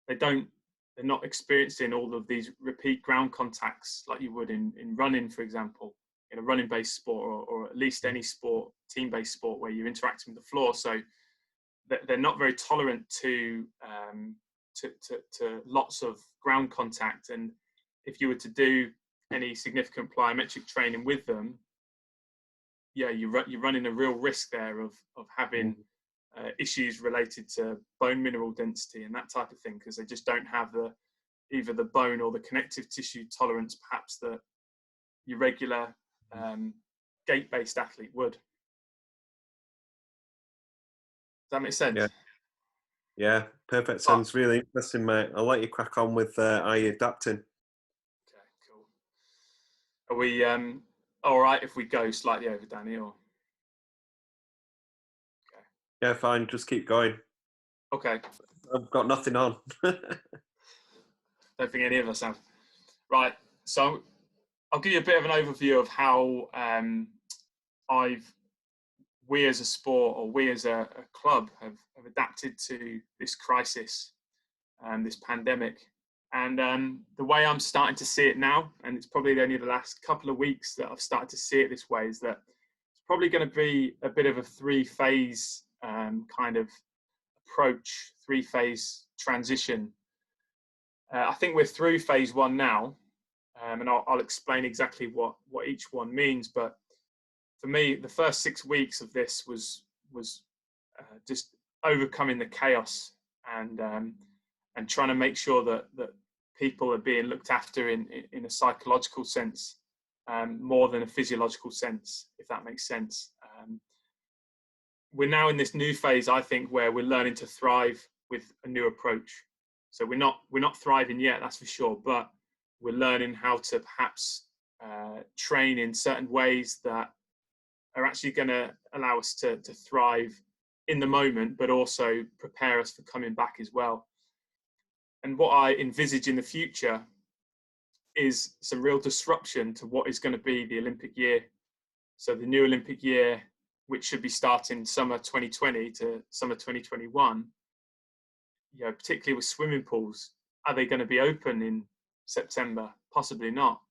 they're not experiencing all of these repeat ground contacts like you would in running, for example, in a running based sport, or at least any sport, team based sport where you're interacting with the floor. So they're not very tolerant to lots of ground contact. And if you were to do any significant plyometric training with them, yeah, you're running a real risk there of having issues related to bone mineral density and that type of thing, because they just don't have either the bone or the connective tissue tolerance perhaps that your regular gait-based athlete would. Does that make sense? Yeah, perfect. Sounds really interesting, mate. I'll let you crack on with how you're adapting. Okay, cool. Are we all right if we go slightly over, Danny? Or okay. Yeah, fine. Just keep going. Okay. I've got nothing on. Don't think any of us have. Right. So I'll give you a bit of an overview of how we as a sport, or we as a club, have adapted to this crisis, this pandemic. And the way I'm starting to see it now, and it's probably only the last couple of weeks that I've started to see it this way, is that it's probably going to be a bit of a three-phase kind of approach, three-phase transition. I think we're through phase one now, and I'll explain exactly what each one means. But for me, the first 6 weeks of this was just overcoming the chaos and trying to make sure that people are being looked after in a psychological sense, more than a physiological sense, if that makes sense. We're now in this new phase, I think, where we're learning to thrive with a new approach. So we're not thriving yet, that's for sure, but we're learning how to perhaps train in certain ways that are actually going to allow us to thrive in the moment, but also prepare us for coming back as well. And what I envisage in the future is some real disruption to what is going to be the Olympic year. So the new Olympic year, which should be starting summer 2020 to summer 2021, particularly with swimming pools, are they going to be open in September? Possibly not.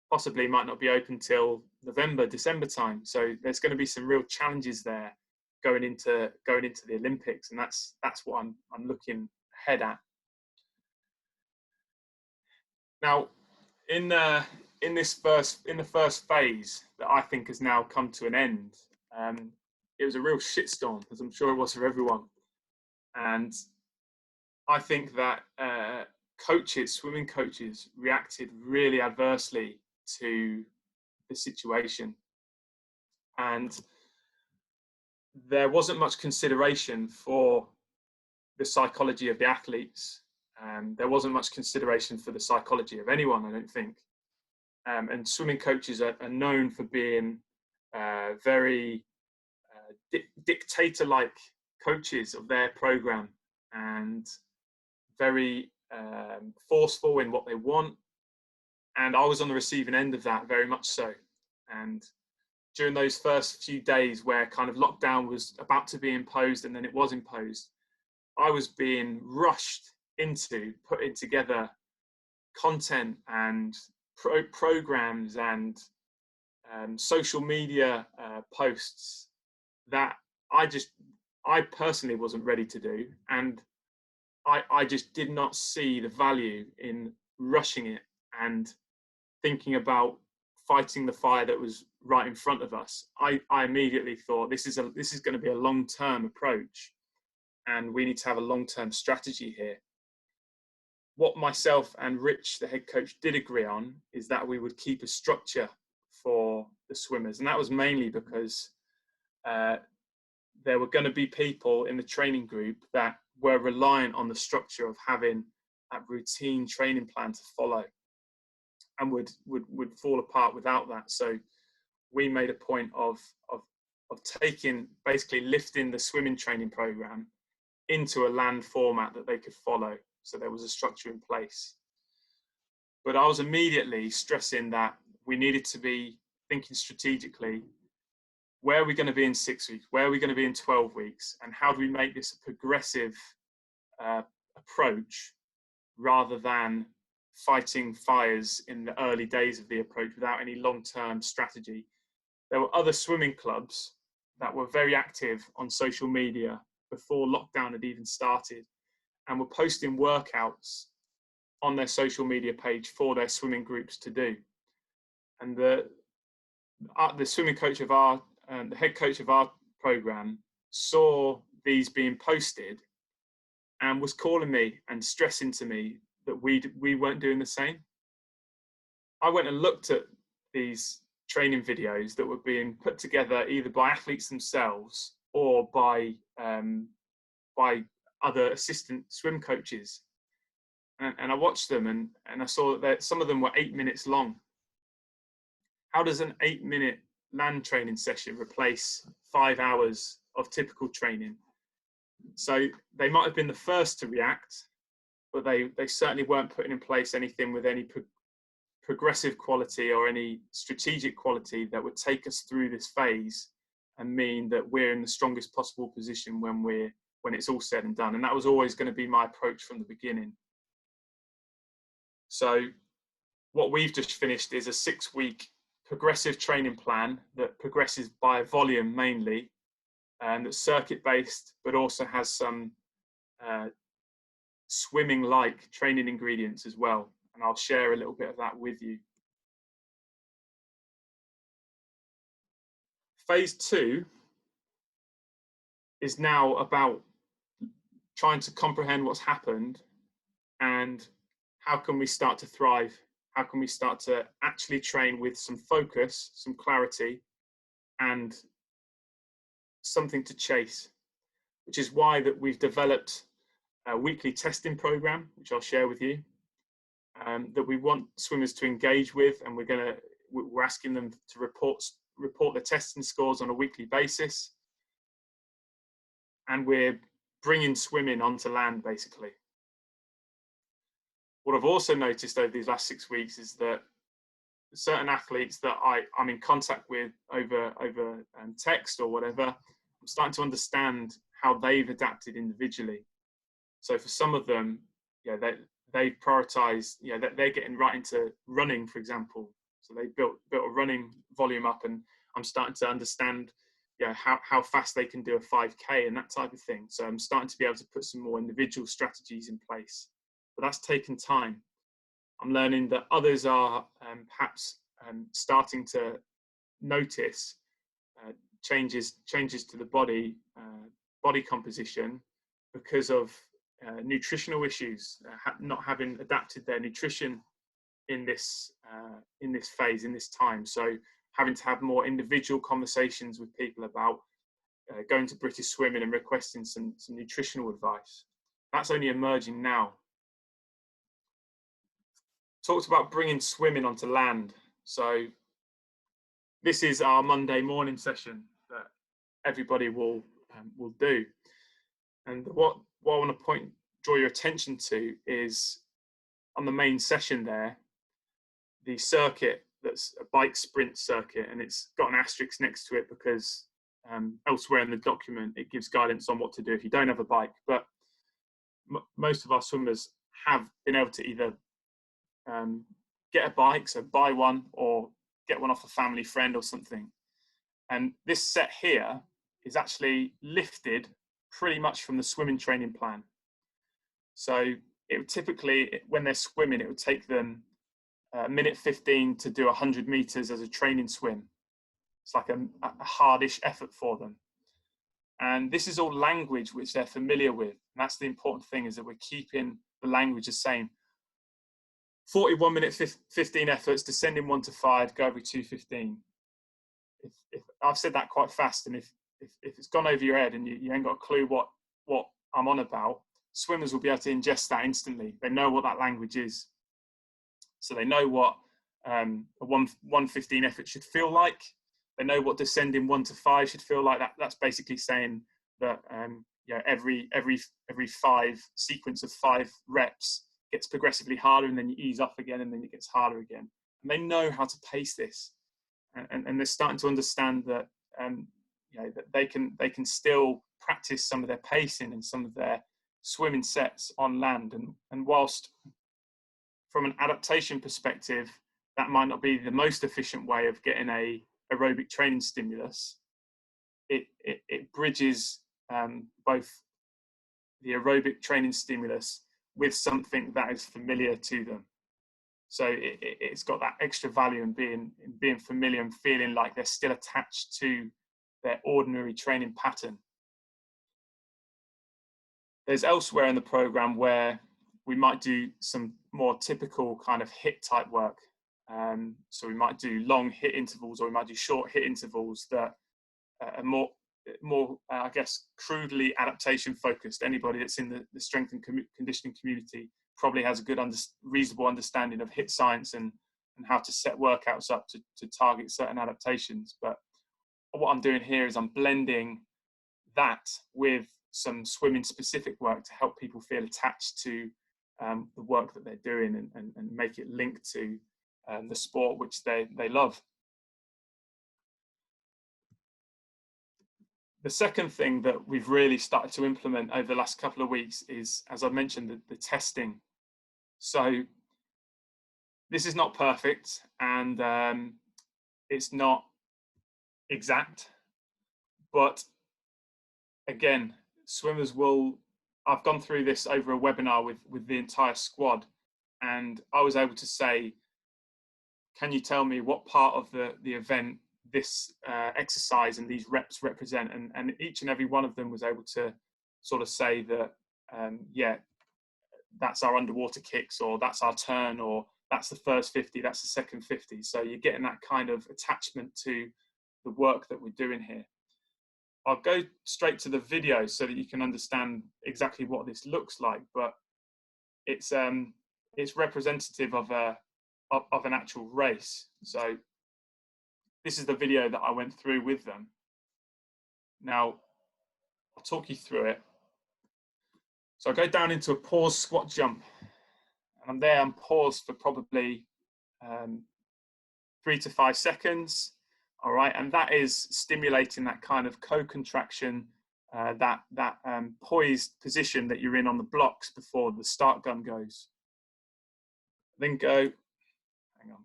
Possibly might not be open till November, December time. So there's going to be some real challenges there going into the Olympics, and that's what I'm looking ahead at. Now, in the first phase that I think has now come to an end, it was a real shitstorm, as I'm sure it was for everyone. And I think that swimming coaches reacted really adversely to the situation. And there wasn't much consideration for the psychology of the athletes. There wasn't much consideration for the psychology of anyone, I don't think. And swimming coaches are known for being very dictator-like coaches of their program, and very forceful in what they want. And I was on the receiving end of that, very much so. And during those first few days where kind of lockdown was about to be imposed, and then it was imposed, I was being rushed into putting together content and programs and social media posts that I personally wasn't ready to do. And I just did not see the value in rushing it and thinking about fighting the fire that was right in front of us. I immediately thought this is going to be a long-term approach, and we need to have a long-term strategy here. What myself and Rich, the head coach, did agree on is that we would keep a structure for the swimmers. And that was mainly because there were going to be people in the training group that were reliant on the structure of having that routine training plan to follow, and would fall apart without that. So we made a point of basically lifting the swimming training program into a land format that they could follow. So there was a structure in place. But I was immediately stressing that we needed to be thinking strategically, where are we going to be in 6 weeks? Where are we going to be in 12 weeks? And how do we make this a progressive approach rather than fighting fires in the early days of the approach without any long-term strategy? There were other swimming clubs that were very active on social media before lockdown had even started and were posting workouts on their social media page for their swimming groups to do. And the swimming coach of the head coach of our program saw these being posted and was calling me and stressing to me that we weren't doing the same. I went and looked at these training videos that were being put together either by athletes themselves or by other assistant swim coaches. And I watched them and I saw that some of them were 8 minutes long. How does an 8-minute land training session replace 5 hours of typical training? So they might have been the first to react, but they certainly weren't putting in place anything with any progressive quality or any strategic quality that would take us through this phase and mean that we're in the strongest possible position when it's all said and done. And that was always going to be my approach from the beginning. So what we've just finished is a 6-week progressive training plan that progresses by volume mainly, and that's circuit based, but also has some swimming like training ingredients as well. And I'll share a little bit of that with you. Phase 2 is now about trying to comprehend what's happened and how can we start to thrive? How can we start to actually train with some focus, some clarity, and something to chase? Which is why that we've developed a weekly testing program, which I'll share with you, that we want swimmers to engage with, and we're asking them to report their testing scores on a weekly basis, and we're bringing swimming onto land basically. What I've also noticed over these last 6 weeks is that certain athletes that I'm in contact with over text or whatever, I'm starting to understand how they've adapted individually. So for some of them, they've prioritized, they're getting right into running, for example. So they built a running volume up, and I'm starting to understand how fast they can do a 5K and that type of thing. So I'm starting to be able to put some more individual strategies in place. But that's taken time. I'm learning that others are perhaps starting to notice changes to the body composition because of nutritional issues, not having adapted their nutrition in this phase, in this time. So having to have more individual conversations with people about going to British Swimming and requesting some nutritional advice. That's only emerging now. Talked about bringing swimming onto land. So this is our Monday morning session that everybody will do. And what I want to draw your attention to is on the main session there, the circuit that's a bike sprint circuit, and it's got an asterisk next to it because elsewhere in the document it gives guidance on what to do if you don't have a bike. But most of our swimmers have been able to either get a bike, so buy one, or get one off a family friend or something. And this set here is actually lifted pretty much from the swimming training plan. So it would typically, when they're swimming, it would take them a minute 15 to do 100 meters as a training swim. It's like a hardish effort for them. And this is all language which they're familiar with. And that's the important thing, is that we're keeping the language the same. 41 minute 15 efforts, descending 1 to 5, go every 2:15. If I've said that quite fast, and if it's gone over your head and you ain't got a clue what I'm on about, swimmers will be able to ingest that instantly. They know what that language is. So they know what a 1:15 effort should feel like. They know what descending 1 to 5 should feel like. That's basically saying that every 5 sequence of 5 reps gets progressively harder, and then you ease off again, and then it gets harder again. And they know how to pace this, and they're starting to understand that that they can still practice some of their pacing and some of their swimming sets on land. And whilst from an adaptation perspective, that might not be the most efficient way of getting a aerobic training stimulus, it bridges both the aerobic training stimulus with something that is familiar to them. So it's got that extra value in being familiar and feeling like they're still attached to their ordinary training pattern. There's elsewhere in the program where we might do some more typical kind of HIIT type work. So we might do long HIIT intervals, or we might do short HIIT intervals that are more I guess, crudely adaptation focused. Anybody that's in the strength and conditioning community probably has a good, reasonable understanding of HIIT science and how to set workouts up to target certain adaptations. But what I'm doing here is I'm blending that with some swimming specific work to help people feel attached to the work that they're doing and make it linked to the sport which they love. The second thing that we've really started to implement over the last couple of weeks is, as I mentioned, the testing. So this is not perfect, and it's not exact, but again, swimmers will, I've gone through this over a webinar with the entire squad, and I was able to say, can you tell me what part of the event this exercise and these reps represent? And each and every one of them was able to sort of say that, yeah, that's our underwater kicks, or that's our turn, or that's the first 50, that's the second 50. So you're getting that kind of attachment to the work that we're doing here. I'll go straight to the video so that you can understand exactly what this looks like, but it's representative of an actual race. So this is the video that I went through with them. Now, I'll talk you through it. So I go down into a pause squat jump, and I'm there, I'm paused for probably 3 to 5 seconds. All right, and that is stimulating that kind of co-contraction, that poised position that you're in on the blocks before the start gun goes. Then go, hang on.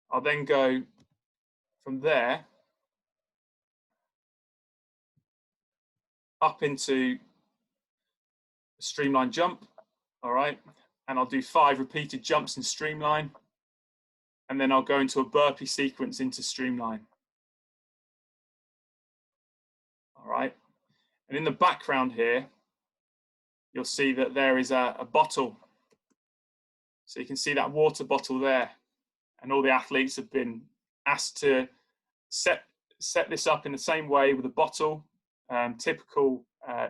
I'll then go from there up into a streamline jump, all right? And I'll do 5 repeated jumps in streamline, and then I'll go into a burpee sequence into streamline. All right, and in the background here, you'll see that there is a bottle. So you can see that water bottle there, and all the athletes have been asked to set this up in the same way with a bottle, typical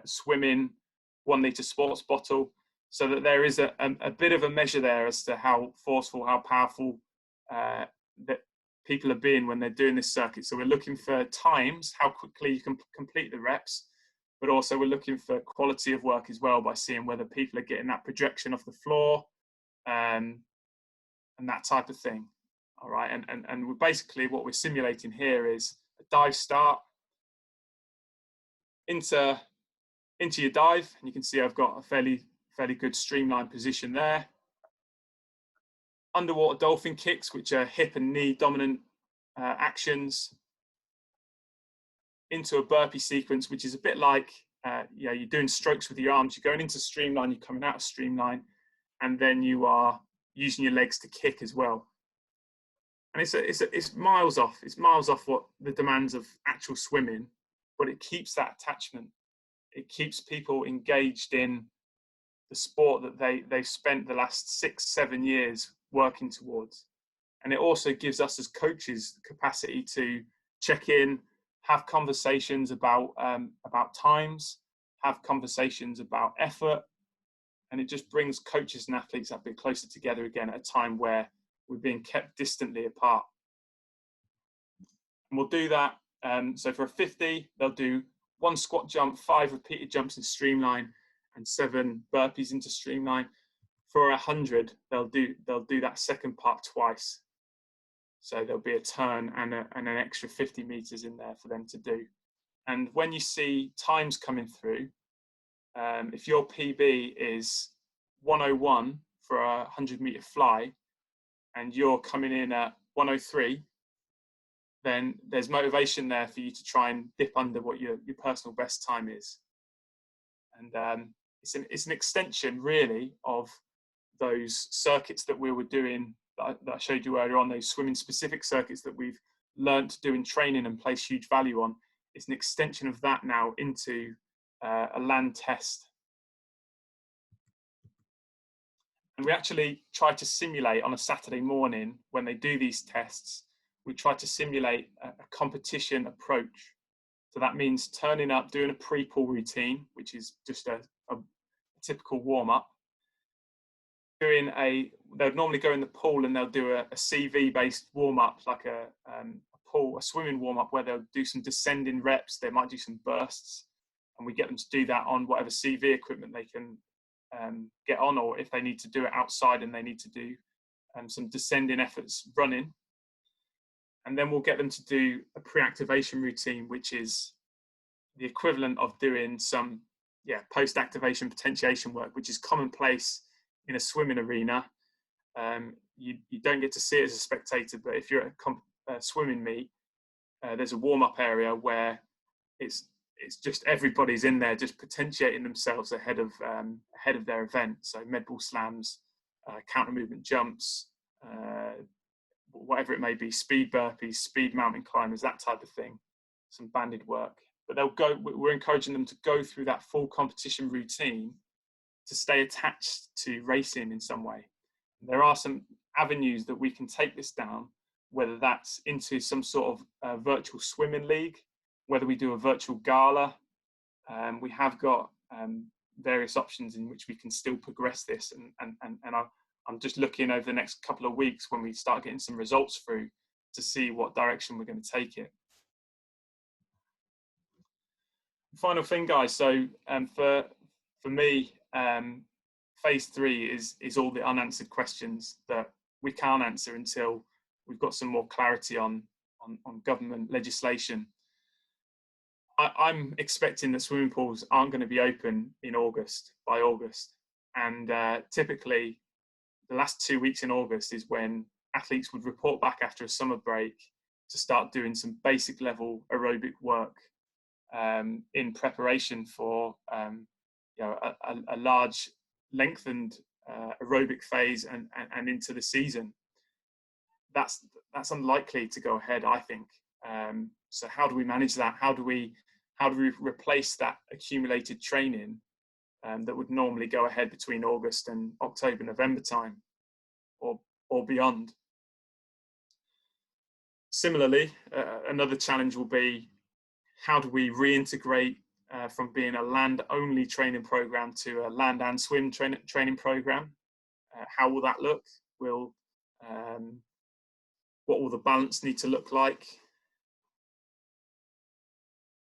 swimming 1 litre sports bottle, so that there is a bit of a measure there as to how forceful, how powerful that people are being when they're doing this circuit. So we're looking for times, how quickly you can complete the reps, but also we're looking for quality of work as well by seeing whether people are getting that projection off the floor and that type of thing. All right, and we're basically what we're simulating here is a dive start into your dive, and you can see I've got a fairly good streamlined position there. Underwater dolphin kicks, which are hip and knee dominant actions, into a burpee sequence, which is a bit like you're doing strokes with your arms. You're going into streamline, you're coming out of streamline, and then you are using your legs to kick as well. And it's miles off. It's miles off what the demands of actual swimming, but it keeps that attachment. It keeps people engaged in the sport that they've spent the last 6-7 years working towards. And it also gives us as coaches the capacity to check in, have conversations about times, have conversations about effort, and it just brings coaches and athletes a bit closer together again at a time where we're being kept distantly apart. And we'll do that. So for a 50, they'll do 1 squat jump, 5 repeated jumps in streamline, and 7 burpees into streamline. For 100, they'll do that second part twice. So there'll be a turn and an extra 50 meters in there for them to do. And when you see times coming through, if your PB is 101 for a 100-meter fly, and you're coming in at 103, then there's motivation there for you to try and dip under what your personal best time is. And it's an extension, really, of those circuits that we were doing, that I showed you earlier on, those swimming-specific circuits that we've learned to do in training and place huge value on. It's an extension of that now into a land test. And we actually try to simulate on a Saturday morning, when they do these tests, we try to simulate a competition approach. So that means turning up, doing a pre-pool routine, which is just a typical warm-up. They'll normally go in the pool and they'll do a CV-based warm-up, like a swimming warm-up, where they'll do some descending reps. They might do some bursts, and we get them to do that on whatever CV equipment they can get on, or if they need to do it outside and they need to do some descending efforts running. And then we'll get them to do a pre-activation routine, which is the equivalent of doing some post-activation potentiation work, which is commonplace in a swimming arena. You don't get to see it as a spectator, but if you're at a swimming meet, there's a warm-up area where it's just everybody's in there just potentiating themselves ahead of their event. So med ball slams, counter movement jumps, whatever it may be, speed burpees, speed mountain climbers, that type of thing, some banded work. But we're encouraging them to go through that full competition routine to stay attached to racing in some way. There are some avenues that we can take this down, whether that's into some sort of virtual swimming league, whether we do a virtual gala. We have got various options in which we can still progress this, and I'm just looking over the next couple of weeks when we start getting some results through to see what direction we're going to take it. Final thing, guys. So for me, phase 3 is all the unanswered questions that we can't answer until we've got some more clarity on government legislation. I'm expecting that swimming pools aren't going to be open by August. And typically, the last 2 weeks in August is when athletes would report back after a summer break to start doing some basic level aerobic work in preparation for a large lengthened aerobic phase and into the season. That's unlikely to go ahead, I think. So how do we manage that? How do we replace that accumulated training that would normally go ahead between August and October, November time, or beyond? Similarly, another challenge will be, how do we reintegrate from being a land-only training program to a land and swim training program? How will that look? What will the balance need to look like?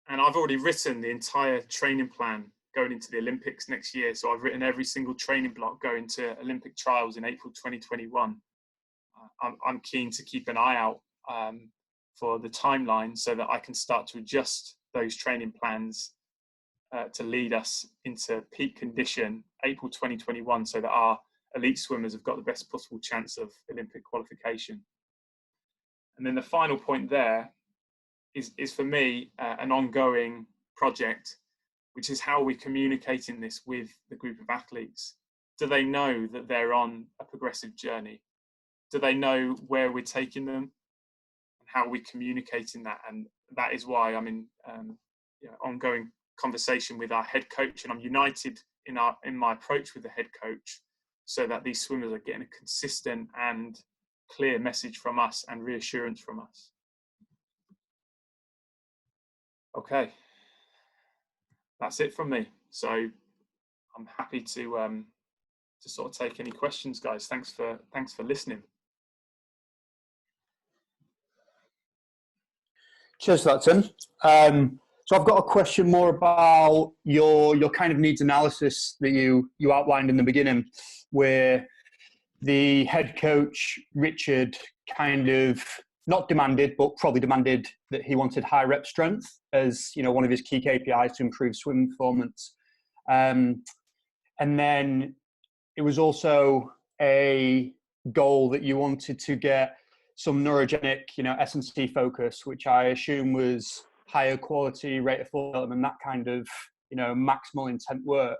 And I've already written the entire training plan going into the Olympics next year. So I've written every single training block going to Olympic trials in April 2021. I'm keen to keep an eye out for the timeline so that I can start to adjust those training plans to lead us into peak condition April 2021, so that our elite swimmers have got the best possible chance of Olympic qualification. And then the final point there is for me an ongoing project, which is how are we communicating this with the group of athletes? Do they know that they're on a progressive journey? Do they know where we're taking them? And how are we communicating that? And that is why I'm in ongoing conversation with our head coach, and I'm united in my approach with the head coach, so that these swimmers are getting a consistent and clear message from us and reassurance from us. Okay, that's it from me. So I'm happy to sort of take any questions, guys. Thanks for listening. Cheers for that, Tim. So I've got a question more about your kind of needs analysis that you outlined in the beginning, where the head coach, Richard, kind of not demanded, but probably demanded that he wanted high rep strength as, you know, one of his key KPIs to improve swimming performance. And then it was also a goal that you wanted to get some neurogenic, you know, S&C focus, which I assume was higher quality rate of full development, that kind of, you know, maximal intent work.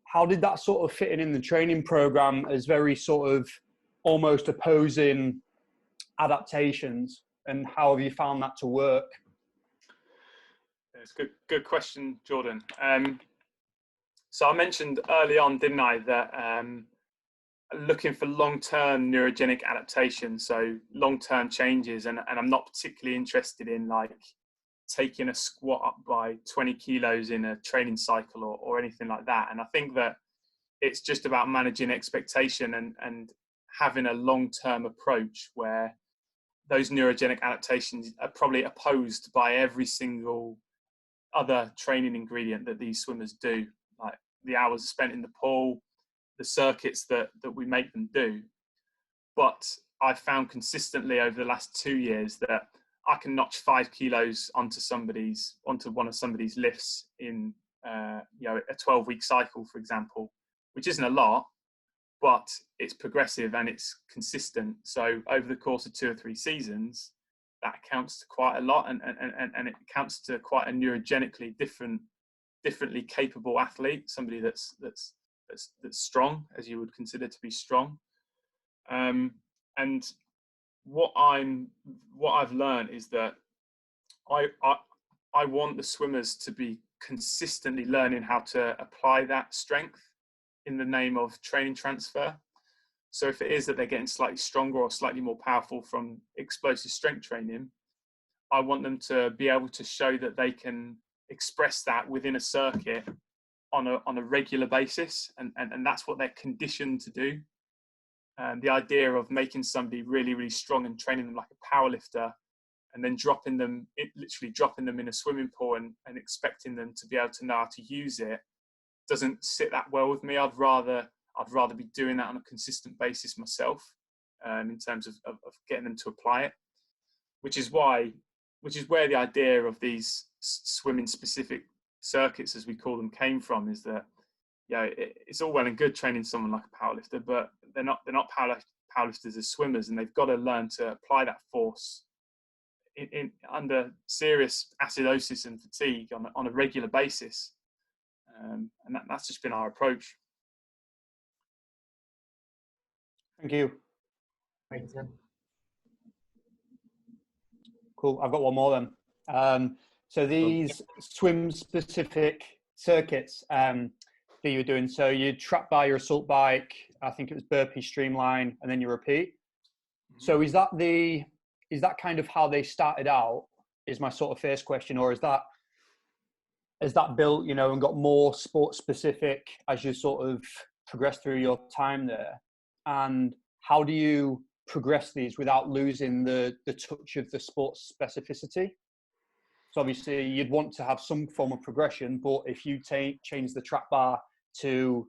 How did that sort of fit in the training program as very sort of almost opposing adaptations, and how have you found that to work? It's a good question, Jordan. So I mentioned early on, didn't I, that looking for long-term neurogenic adaptation, so long-term changes, and I'm not particularly interested in like taking a squat up by 20 kilos in a training cycle or anything like that. And I think that it's just about managing expectation and having a long-term approach where those neurogenic adaptations are probably opposed by every single other training ingredient that these swimmers do, like the hours spent in the pool, the circuits that we make them do. But I've found consistently over the last 2 years that I can notch 5 kilos onto one of somebody's lifts in you know, a 12-week cycle, for example, which isn't a lot, but it's progressive and it's consistent. So over the course of 2 or 3 seasons, that counts to quite a lot, and it counts to quite a neurogenically differently capable athlete, somebody that's strong, as you would consider to be strong. And what I've learned is that I want the swimmers to be consistently learning how to apply that strength in the name of training transfer. So if it is that they're getting slightly stronger or slightly more powerful from explosive strength training, I want them to be able to show that they can express that within a circuit on a regular basis, and that's what they're conditioned to do. The idea of making somebody really, really strong and training them like a powerlifter, and then literally dropping them in a swimming pool and expecting them to be able to know how to use it, doesn't sit that well with me. I'd rather be doing that on a consistent basis myself, in terms of getting them to apply it, which is where the idea of these swimming specific circuits, as we call them, came from. Is that, you know, it's all well and good training someone like a powerlifter, but they're not powerlifters as swimmers, and they've got to learn to apply that force in under serious acidosis and fatigue on a regular basis, and that's just been our approach. Thank you. Thanks, Tim. Cool. I've got one more then. So these swim-specific circuits that you were doing, so you trap bar your assault bike, I think it was burpee, streamline, and then you repeat. Mm-hmm. So is that kind of how they started out, is my sort of first question, or is that built, you know, and got more sport-specific as you sort of progress through your time there? And how do you progress these without losing the touch of the sports specificity? So obviously you'd want to have some form of progression, but if you change the trap bar to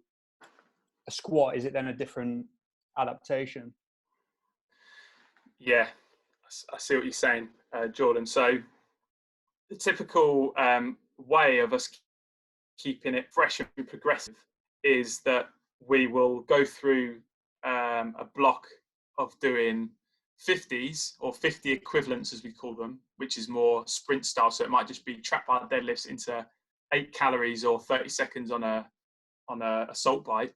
a squat, is it then a different adaptation? Yeah, I see what you're saying, Jordan. So the typical way of us keeping it fresh and progressive is that we will go through a block of doing 50s or 50 equivalents, as we call them, which is more sprint style. So it might just be trap bar deadlifts into 8 calories or 30 seconds on a assault bike.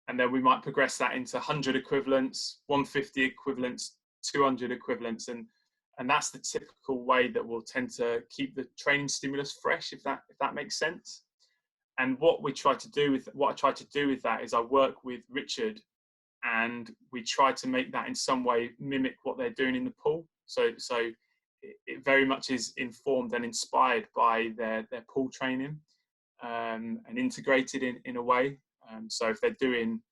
And then we might progress that into 100 equivalents, 150 equivalents, 200 equivalents. And that's the typical way that we'll tend to keep the training stimulus fresh, if that makes sense. And what I try to do with that is I work with Richard, and we try to make that in some way mimic what they're doing in the pool. So it very much is informed and inspired by their pool training, and integrated in a way. So if they're doing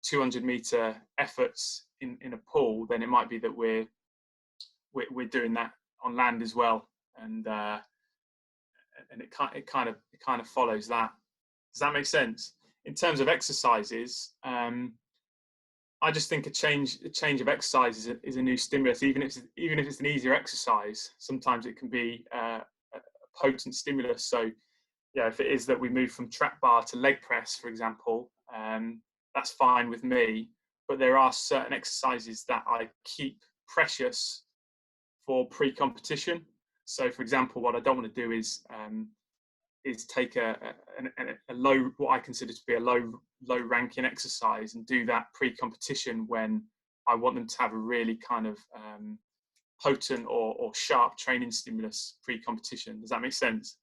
200-meter efforts in a pool, then it might be that we're doing that on land as well. and it kind of follows that. Does that make sense? In terms of exercises, I just think a change of exercise is a new stimulus, even if it's an easier exercise. Sometimes it can be a potent stimulus. So, yeah, if it is that we move from trap bar to leg press, for example, that's fine with me. But there are certain exercises that I keep precious for pre-competition. So, for example, what I don't want to do is take a low, what I consider to be a low ranking exercise, and do that pre-competition when I want them to have a really kind of potent or sharp training stimulus pre-competition. Does that make sense?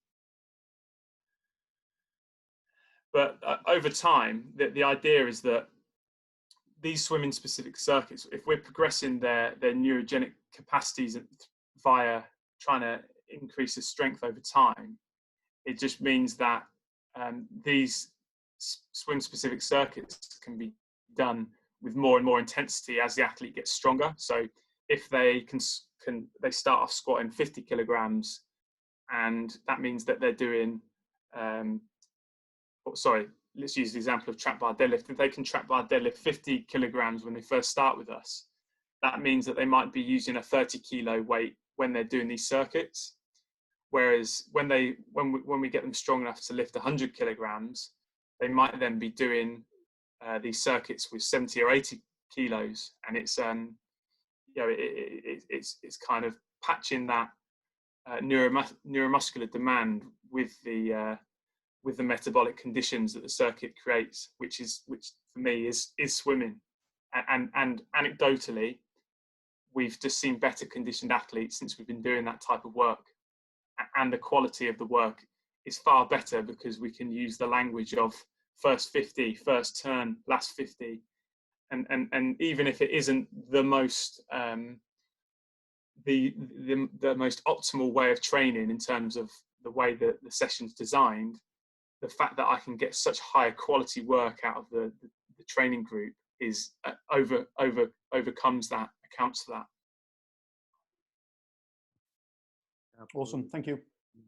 But over time, the idea is that these swimming specific circuits, if we're progressing their neurogenic capacities via trying to increase the strength over time, it just means that these swim specific circuits can be done with more and more intensity as the athlete gets stronger. So if they they start off squatting 50 kilograms, and that means that they're doing let's use the example of trap bar deadlift. If they can trap bar deadlift 50 kilograms when they first start with us, that means that they might be using a 30 kilo weight when they're doing these circuits. Whereas when we get them strong enough to lift 100 kilograms, they might then be doing these circuits with 70 or 80 kilos, and it's it's kind of patching that neuromuscular demand with the metabolic conditions that the circuit creates, which for me is swimming. And anecdotally, we've just seen better conditioned athletes since we've been doing that type of work, and the quality of the work is far better because we can use the language of first 50, first turn, last 50, and even if it isn't the most the most optimal way of training in terms of the way that the session's designed, the fact that I can get such higher quality work out of the training group is overcomes that, accounts for that. Awesome, thank you.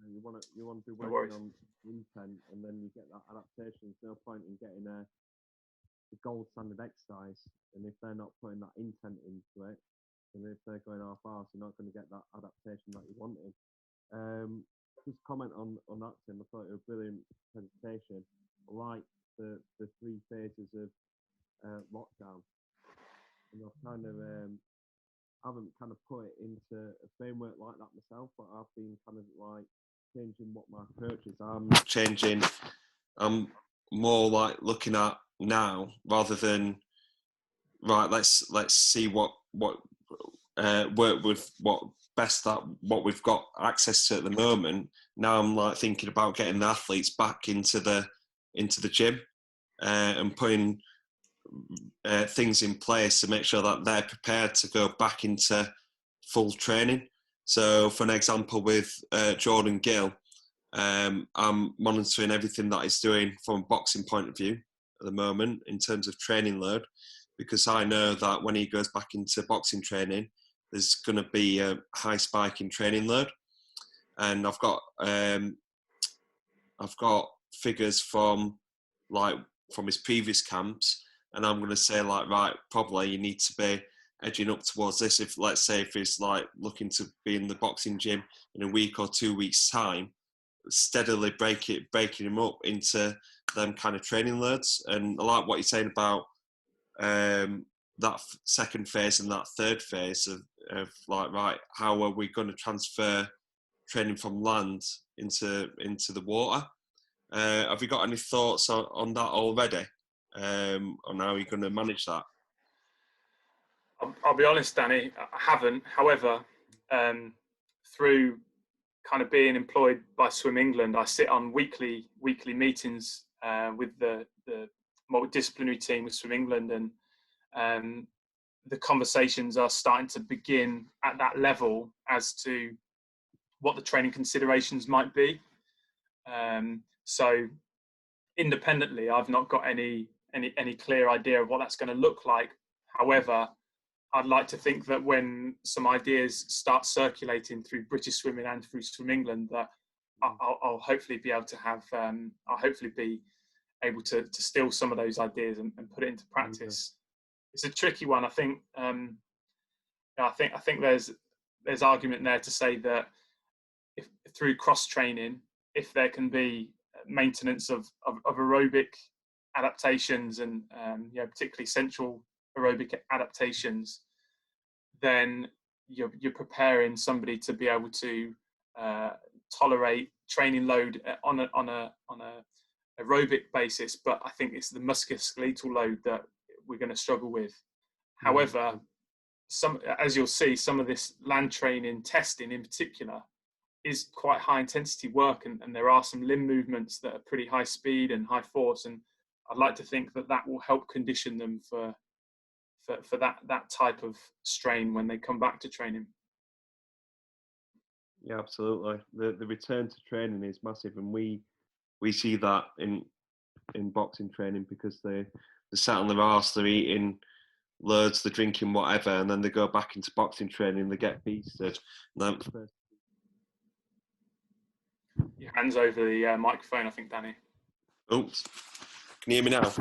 You want to be No working worries. on intent, and then you get that adaptation. There's no point in getting a gold standard exercise, and if they're not putting that intent into it, and if they're going half hours, you're not going to get that adaptation that you wanted. Just comment on that, Tim. I thought it was a brilliant presentation. I like the 3 phases of lockdown, and I've kind of haven't kind of put it into a framework like that myself, but I've been kind of like changing what my approach is. I'm more like looking at now rather than right. Let's see what work with what we've got access to at the moment. Now I'm like thinking about getting the athletes back into the gym and putting things in place to make sure that they're prepared to go back into full training. So for an example with Jordan Gill, I'm monitoring everything that he's doing from a boxing point of view at the moment in terms of training load, because I know that when he goes back into boxing training, there's going to be a high spike in training load. And I've got figures from his previous camps, and I'm going to say like, right, probably you need to be edging up towards this. If let's say if he's like looking to be in the boxing gym in a week or 2 weeks time, steadily breaking him up into them kind of training loads. And I like what you're saying about that second phase and that third phase of like, right, how are we going to transfer training from land into the water? Have you got any thoughts on that already? On how you're going to manage that? I'll be honest, Danny, I haven't. However, through kind of being employed by Swim England, I sit on weekly meetings with the multidisciplinary team with Swim England, and the conversations are starting to begin at that level as to what the training considerations might be. So independently, I've not got any clear idea of what that's going to look like. However, I'd like to think that when some ideas start circulating through British Swimming and through Swim England, that I'll hopefully be able to have, I'll hopefully be able to steal some of those ideas and put it into practice. It's a tricky one. I think there's argument there to say that if through cross training, if there can be maintenance of aerobic adaptations and particularly central aerobic adaptations, then you're preparing somebody to be able to tolerate training load on a aerobic basis. But I think it's the musculoskeletal load that we're going to struggle with. However, as you'll see, some of this land training testing in particular is quite high intensity work, and there are some limb movements that are pretty high speed and high force, and I'd like to think that will help condition them for that type of strain when they come back to training. Yeah, absolutely. The return to training is massive, and we see that in boxing training, because they're sat on their arse, they're eating loads, they're drinking whatever, and then they go back into boxing training, they get beasted. Your hands over the microphone, I think, Danny. Oops. Can you hear me now?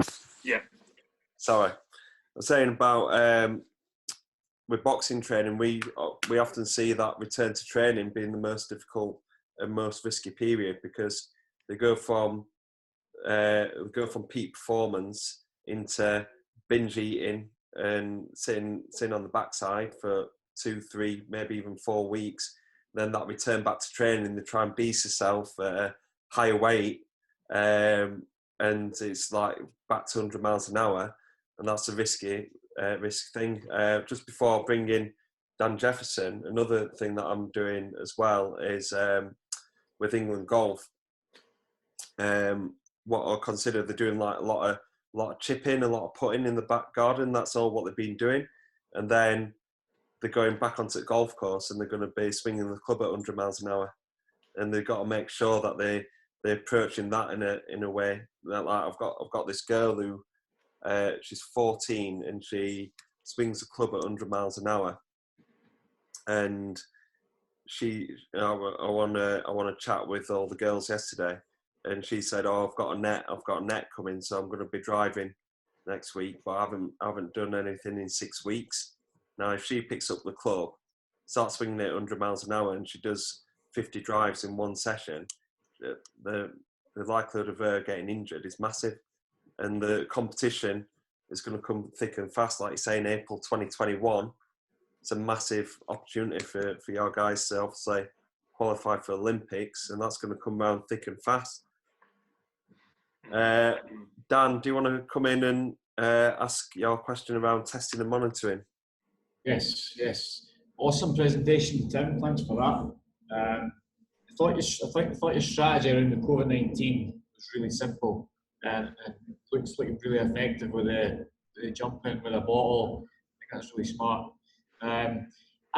Yeah. Sorry. I'm saying about with boxing training, we often see that return to training being the most difficult and most risky period, because they go from peak performance into binge eating and sitting on the backside for 2, 3, maybe even 4 weeks. Then that return back to training, they try and beast yourself at a higher weight, and it's like back to 100 miles an hour, and that's a risk thing. Just before bringing Dan Jefferson, another thing that I'm doing as well is with England Golf. What I consider they're doing like a lot of chipping, a lot of putting in the back garden. That's all what they've been doing, and then they're going back onto the golf course and they're going to be swinging the club at 100 miles an hour, and they've got to make sure that they're approaching that in a way that, like, I've got this girl who she's 14 and she swings the club at 100 miles an hour, and I want to chat with all the girls yesterday, and she said, "Oh, I've got a net coming, so I'm going to be driving next week, but I haven't done anything in 6 weeks." Now, if she picks up the club, starts swinging it at 100 miles an hour, and she does 50 drives in one session, the likelihood of her getting injured is massive. And the competition is going to come thick and fast. Like you say, in April 2021, it's a massive opportunity for your guys to obviously qualify for Olympics, and that's going to come around thick and fast. Dan, do you want to come in and ask your question around testing and monitoring? Yes. Awesome presentation, Tim. Thanks for that. I thought your strategy around the COVID-19 was really simple and looks like really effective with the jumping with a bottle. I think that's really smart. I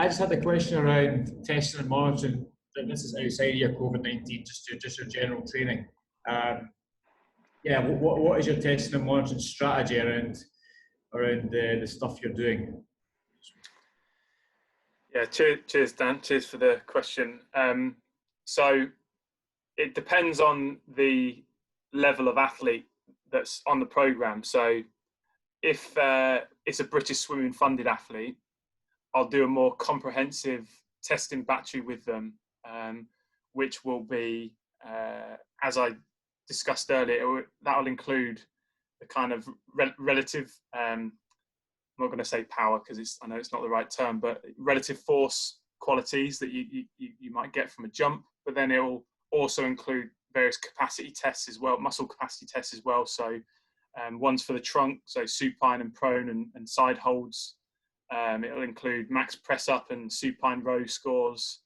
just had a question around testing and monitoring. This is outside of your COVID-19, just your general training. What is your testing and monitoring strategy around the stuff you're doing? Yeah, cheers, Dan. Cheers for the question. So it depends on the level of athlete that's on the programme. So if it's a British Swimming funded athlete, I'll do a more comprehensive testing battery with them, which will be, as I discussed earlier, that'll include the kind of relative, I'm not going to say power because I know it's not the right term, but relative force qualities that you might get from a jump. But then it will also include various capacity tests as well, muscle capacity tests as well. So ones for the trunk, so supine and prone and side holds. It'll include max press up and supine row scores.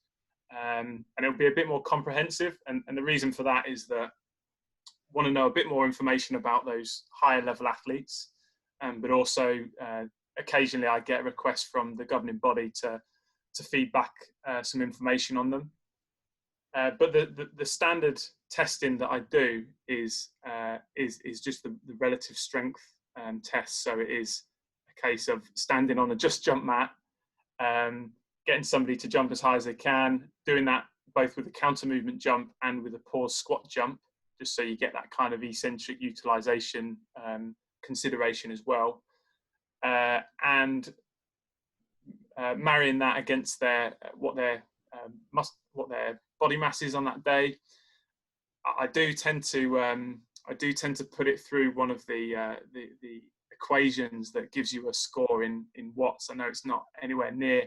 And it'll be a bit more comprehensive. And the reason for that is that I want to know a bit more information about those higher level athletes. But also occasionally I get requests from the governing body to feed back some information on them. But the standard testing that I do is just the relative strength test. So it is a case of standing on a just jump mat, getting somebody to jump as high as they can, doing that both with a counter movement jump and with a pause squat jump, just so you get that kind of eccentric utilization consideration as well. And marrying that against what their body mass is on that day. I do tend to put it through one of the equations that gives you a score in watts. I know it's not anywhere near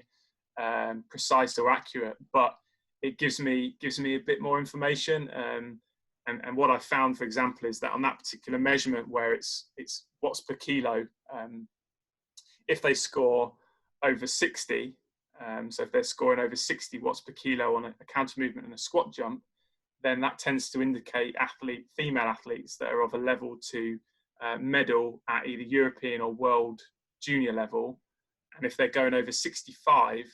precise or accurate, but it gives me a bit more information. And what I found, for example, is that on that particular measurement where it's watts per kilo, if they score over 60, so if they're scoring over 60 watts per kilo on a counter movement and a squat jump, then that tends to indicate female athletes that are of a level to medal at either European or world junior level. And if they're going over 65,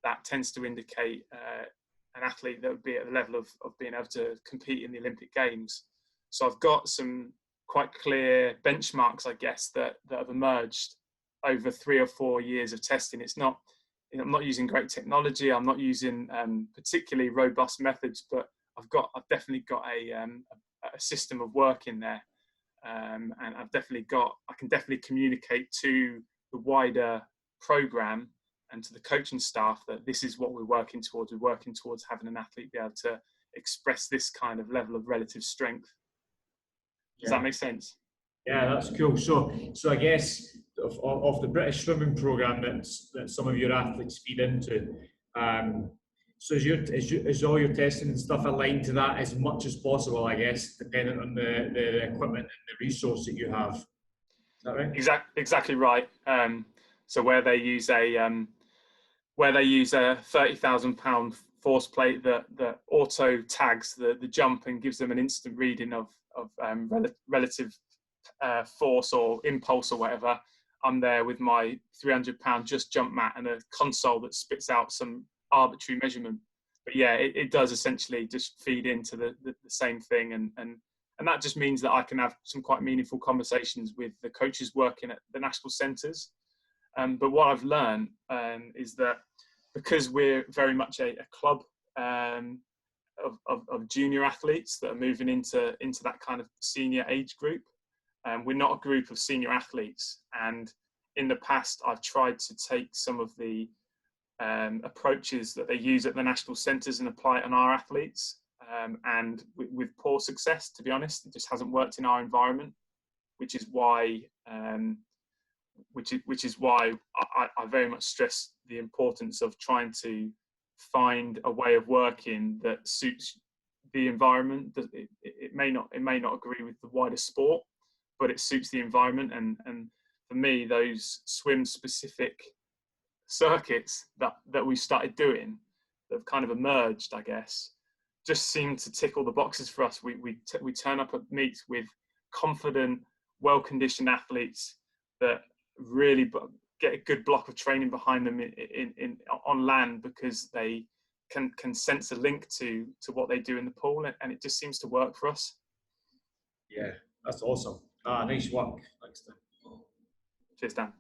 that tends to indicate an athlete that would be at the level of being able to compete in the Olympic Games. So I've got some quite clear benchmarks, I guess, that have emerged over 3 or 4 years of testing. I'm not using great technology. I'm not using particularly robust methods, but I've definitely got a system of work in there, and I can definitely communicate to the wider program and to the coaching staff that this is what we're working towards. We're working towards having an athlete be able to express this kind of level of relative strength. Does that make sense? Yeah, that's cool. So I guess of the British swimming program that some of your athletes feed into, so is all your testing and stuff aligned to that as much as possible, I guess, depending on the equipment and the resource that you have? Is that right? Exactly right. So where they use a 30,000-pound force plate that auto tags the jump and gives them an instant reading of relative force or impulse or whatever, I'm there with my 300-pound just jump mat and a console that spits out some arbitrary measurement. But yeah, it does essentially just feed into the same thing, and that just means that I can have some quite meaningful conversations with the coaches working at the national centres. But what I've learned is that because we're very much a club of junior athletes that are moving into that kind of senior age group, we're not a group of senior athletes. And in the past, I've tried to take some of the approaches that they use at the national centres and apply it on our athletes. And with poor success, to be honest, it just hasn't worked in our environment, which is why I very much stress the importance of trying to find a way of working that suits the environment. It may not agree with the wider sport, but it suits the environment. And for me, those swim specific circuits that we started doing, that have kind of emerged, I guess, just seem to tick all the boxes for us. We turn up at meets with confident, well-conditioned athletes that really get a good block of training behind them on land, because they can sense a link to what they do in the pool, and it just seems to work for us. Yeah, that's awesome. Nice work. Thanks, Dan. Cheers, Dan.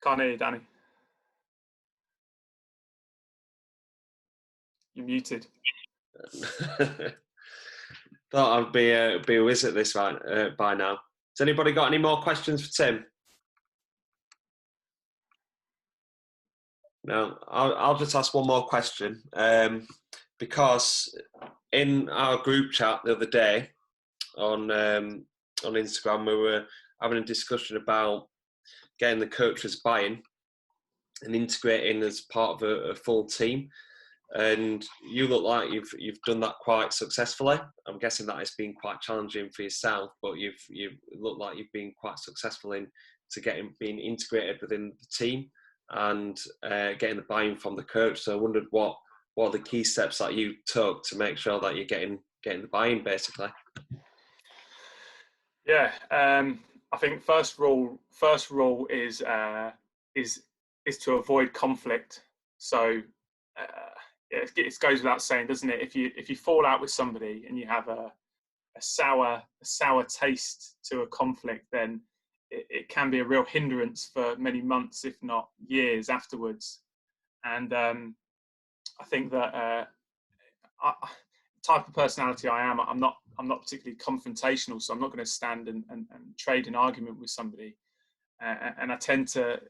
Can't hear you, Danny. You're muted. Thought I'd be a whiz at this by now. Has anybody got any more questions for Tim? No, I'll just ask one more question, because in our group chat the other day on Instagram, we were having a discussion about getting the coaches buy-in and integrating as part of a full team. And you look like you've done that quite successfully. I'm guessing that it's been quite challenging for yourself, but you look like you've been quite successful being integrated within the team and getting the buy-in from the coach. So I wondered what are the key steps that you took to make sure that you're getting the buy-in, basically. Yeah, I think first rule is to avoid conflict. So it goes without saying, doesn't it? If you fall out with somebody and you have a sour taste to a conflict, then it can be a real hindrance for many months, if not years afterwards. And I think that type of personality I am, I'm not particularly confrontational, so I'm not going to stand and trade an argument with somebody. And I tend to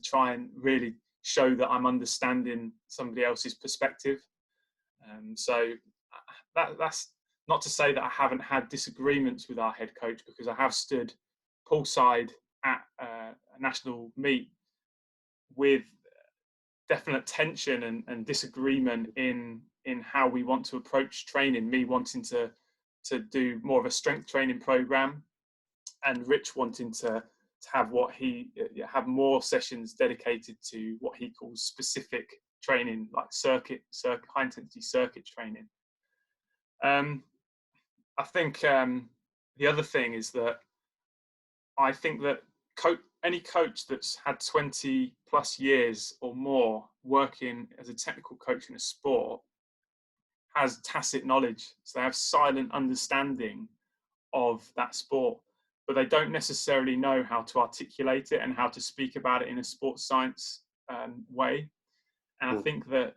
try and really show that I'm understanding somebody else's perspective. So that's not to say that I haven't had disagreements with our head coach, because I have stood poolside at a national meet with definite tension and disagreement in how we want to approach training. Me wanting to do more of a strength training program, and Rich wanting to have have more sessions dedicated to what he calls specific training, like high intensity circuit training. I think the other thing is that I think that any coach that's had 20 plus years or more working as a technical coach in a sport has tacit knowledge. So they have silent understanding of that sport, but they don't necessarily know how to articulate it and how to speak about it in a sports science way. And I think that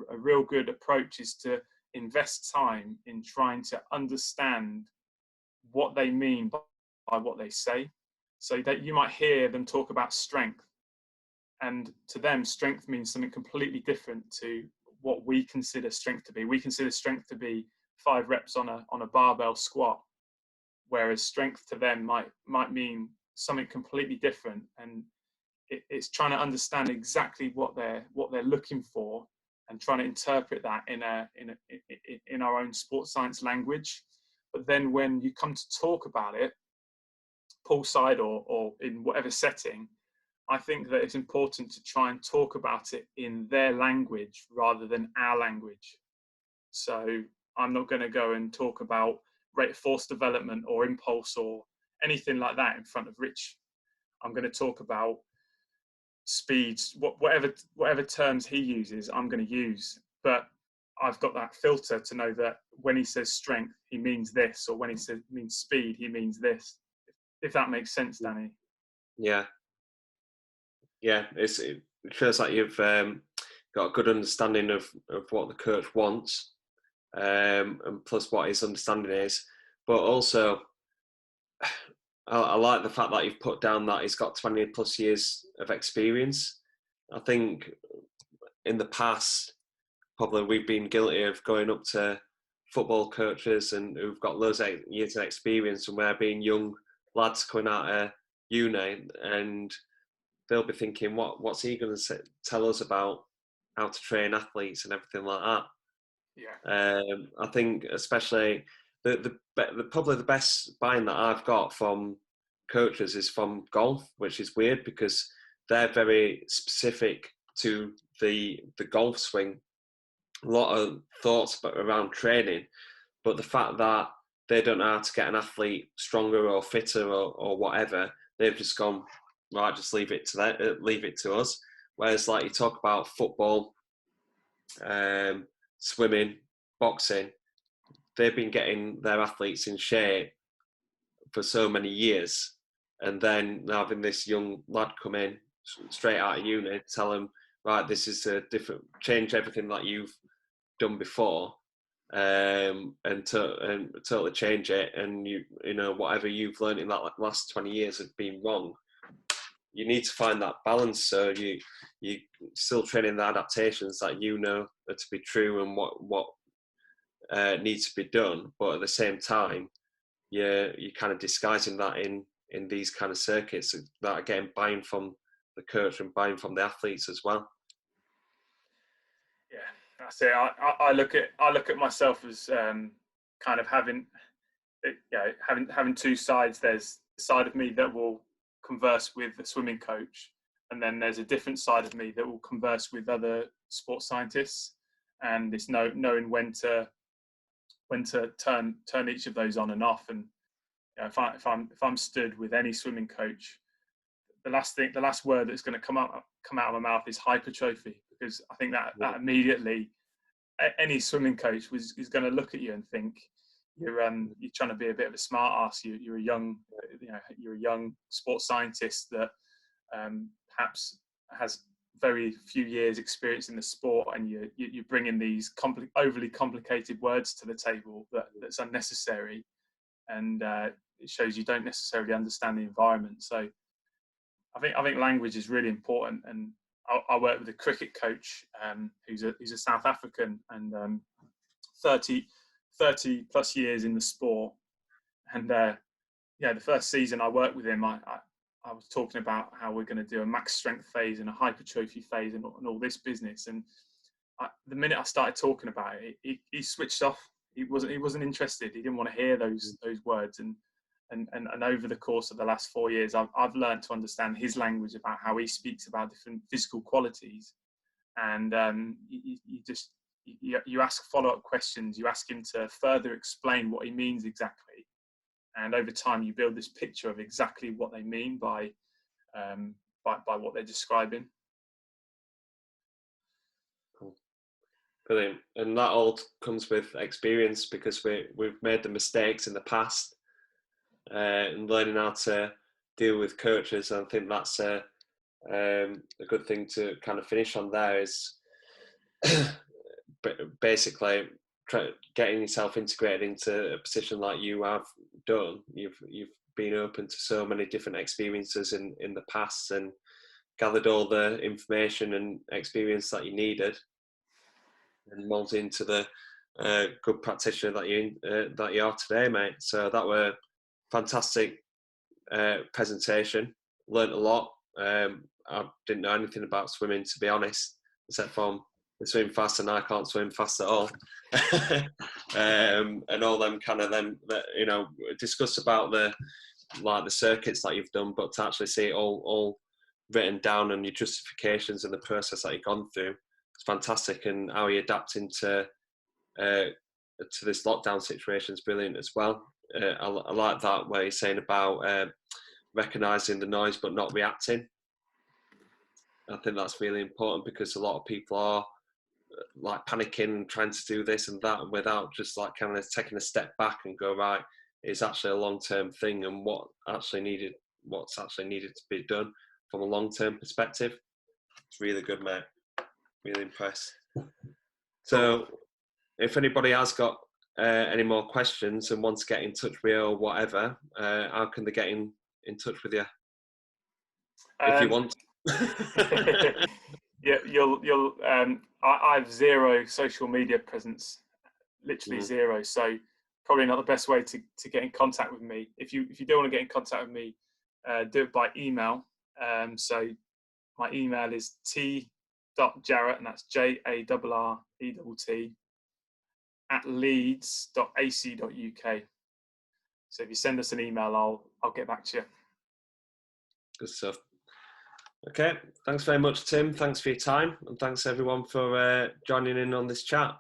a real good approach is to invest time in trying to understand what they mean by what they say. So that you might hear them talk about strength, and to them, strength means something completely different to what we consider strength to be. We consider strength to be 5 reps on a barbell squat, whereas strength to them might mean something completely different. And it's trying to understand exactly what they're looking for, and trying to interpret that in our own sports science language. But then when you come to talk about it, poolside or in whatever setting, I think that it's important to try and talk about it in their language rather than our language. So I'm not going to go and talk about rate of force development or impulse or anything like that in front of Rich. I'm going to talk about speeds, whatever terms he uses, I'm going to use. But I've got that filter to know that when he says strength, he means this, or when he means speed, he means this. If that makes sense, Danny. Yeah. It feels like you've got a good understanding of what the coach wants, and plus what his understanding is. But also, I like the fact that you've put down that he's got 20 plus years of experience. I think in the past, probably we've been guilty of going up to football coaches and who've got loads of years of experience, and we're being young lads coming out of uni, and they'll be thinking, what's he going to tell us about how to train athletes and everything like that? Yeah. I think especially probably the best buying that I've got from coaches is from golf, which is weird because they're very specific to the golf swing. A lot of thoughts around training, but the fact that they don't know how to get an athlete stronger or fitter or whatever, they've just gone, right, just leave it to us. Whereas, like, you talk about football, swimming, boxing, they've been getting their athletes in shape for so many years, and then having this young lad come in straight out of uni, tell them, right, this is a different, change everything that you've done before, and totally change it, and you know whatever you've learned in that last 20 years has been wrong. You need to find that balance, so you still training the adaptations that you know are to be true and what needs to be done, but at the same time you're kind of disguising that in these kind of circuits that are getting buy-in from the coach and buy-in from the athletes as well. Yeah, that's it. I look at myself as kind of having two sides. There's the side of me that will converse with the swimming coach, and then there's a different side of me that will converse with other sports scientists, and it's knowing when to turn each of those on and off. And you know, if I'm stood with any swimming coach, the last word that's going to come out of my mouth is hypertrophy, because I think that immediately any swimming coach is going to look at you and think you're trying to be a bit of a smart ass. You're a young, you're a young sports scientist that perhaps has very few years experience in the sport, and you're bringing these overly complicated words to the table that's unnecessary, and it shows you don't necessarily understand the environment. So I think language is really important, and I work with a cricket coach who's a South African, and 30 plus years in the sport, and the first season I worked with him, I was talking about how we're going to do a max strength phase and a hypertrophy phase and all this business, and the minute I started talking about it, he switched off. He wasn't interested. He didn't want to hear those words, and over the course of the last 4 years, I've learned to understand his language about how he speaks about different physical qualities, and you ask follow-up questions. You ask him to further explain what he means exactly, and over time you build this picture of exactly what they mean by what they're describing. Cool. Brilliant. And that all comes with experience, because we've made the mistakes in the past, and learning how to deal with coaches. And I think that's a good thing to kind of finish on there, is basically getting yourself integrated into a position like you have done. You've been open to so many different experiences in the past, and gathered all the information and experience that you needed, and molded into the good practitioner that you are today, mate. So that were fantastic presentation. Learned a lot. I didn't know anything about swimming, to be honest, except from they swim fast and I can't swim fast at all. And all them kind of discuss about the circuits that you've done, but to actually see it all written down and your justifications and the process that you've gone through, it's fantastic. And how you adapt into this lockdown situation is brilliant as well. I like that where you're saying about recognising the noise but not reacting. I think that's really important, because a lot of people are like panicking and trying to do this and that without just like kind of taking a step back and go, right, it's actually a long-term thing, and what's actually needed to be done from a long-term perspective. It's really good, mate. Really impressed. So if anybody has got any more questions and wants to get in touch with you or whatever, how can they get in touch with you? If you want. Yeah, you'll. I have zero social media presence, literally zero. So probably not the best way to get in contact with me. If you do want to get in contact with me, do it by email. So my email is t.jarrett, and that's JARRET @leeds.ac.uk. So if you send us an email, I'll get back to you. Good stuff. Okay, thanks very much, Tim. Thanks for your time, and thanks everyone for joining in on this chat.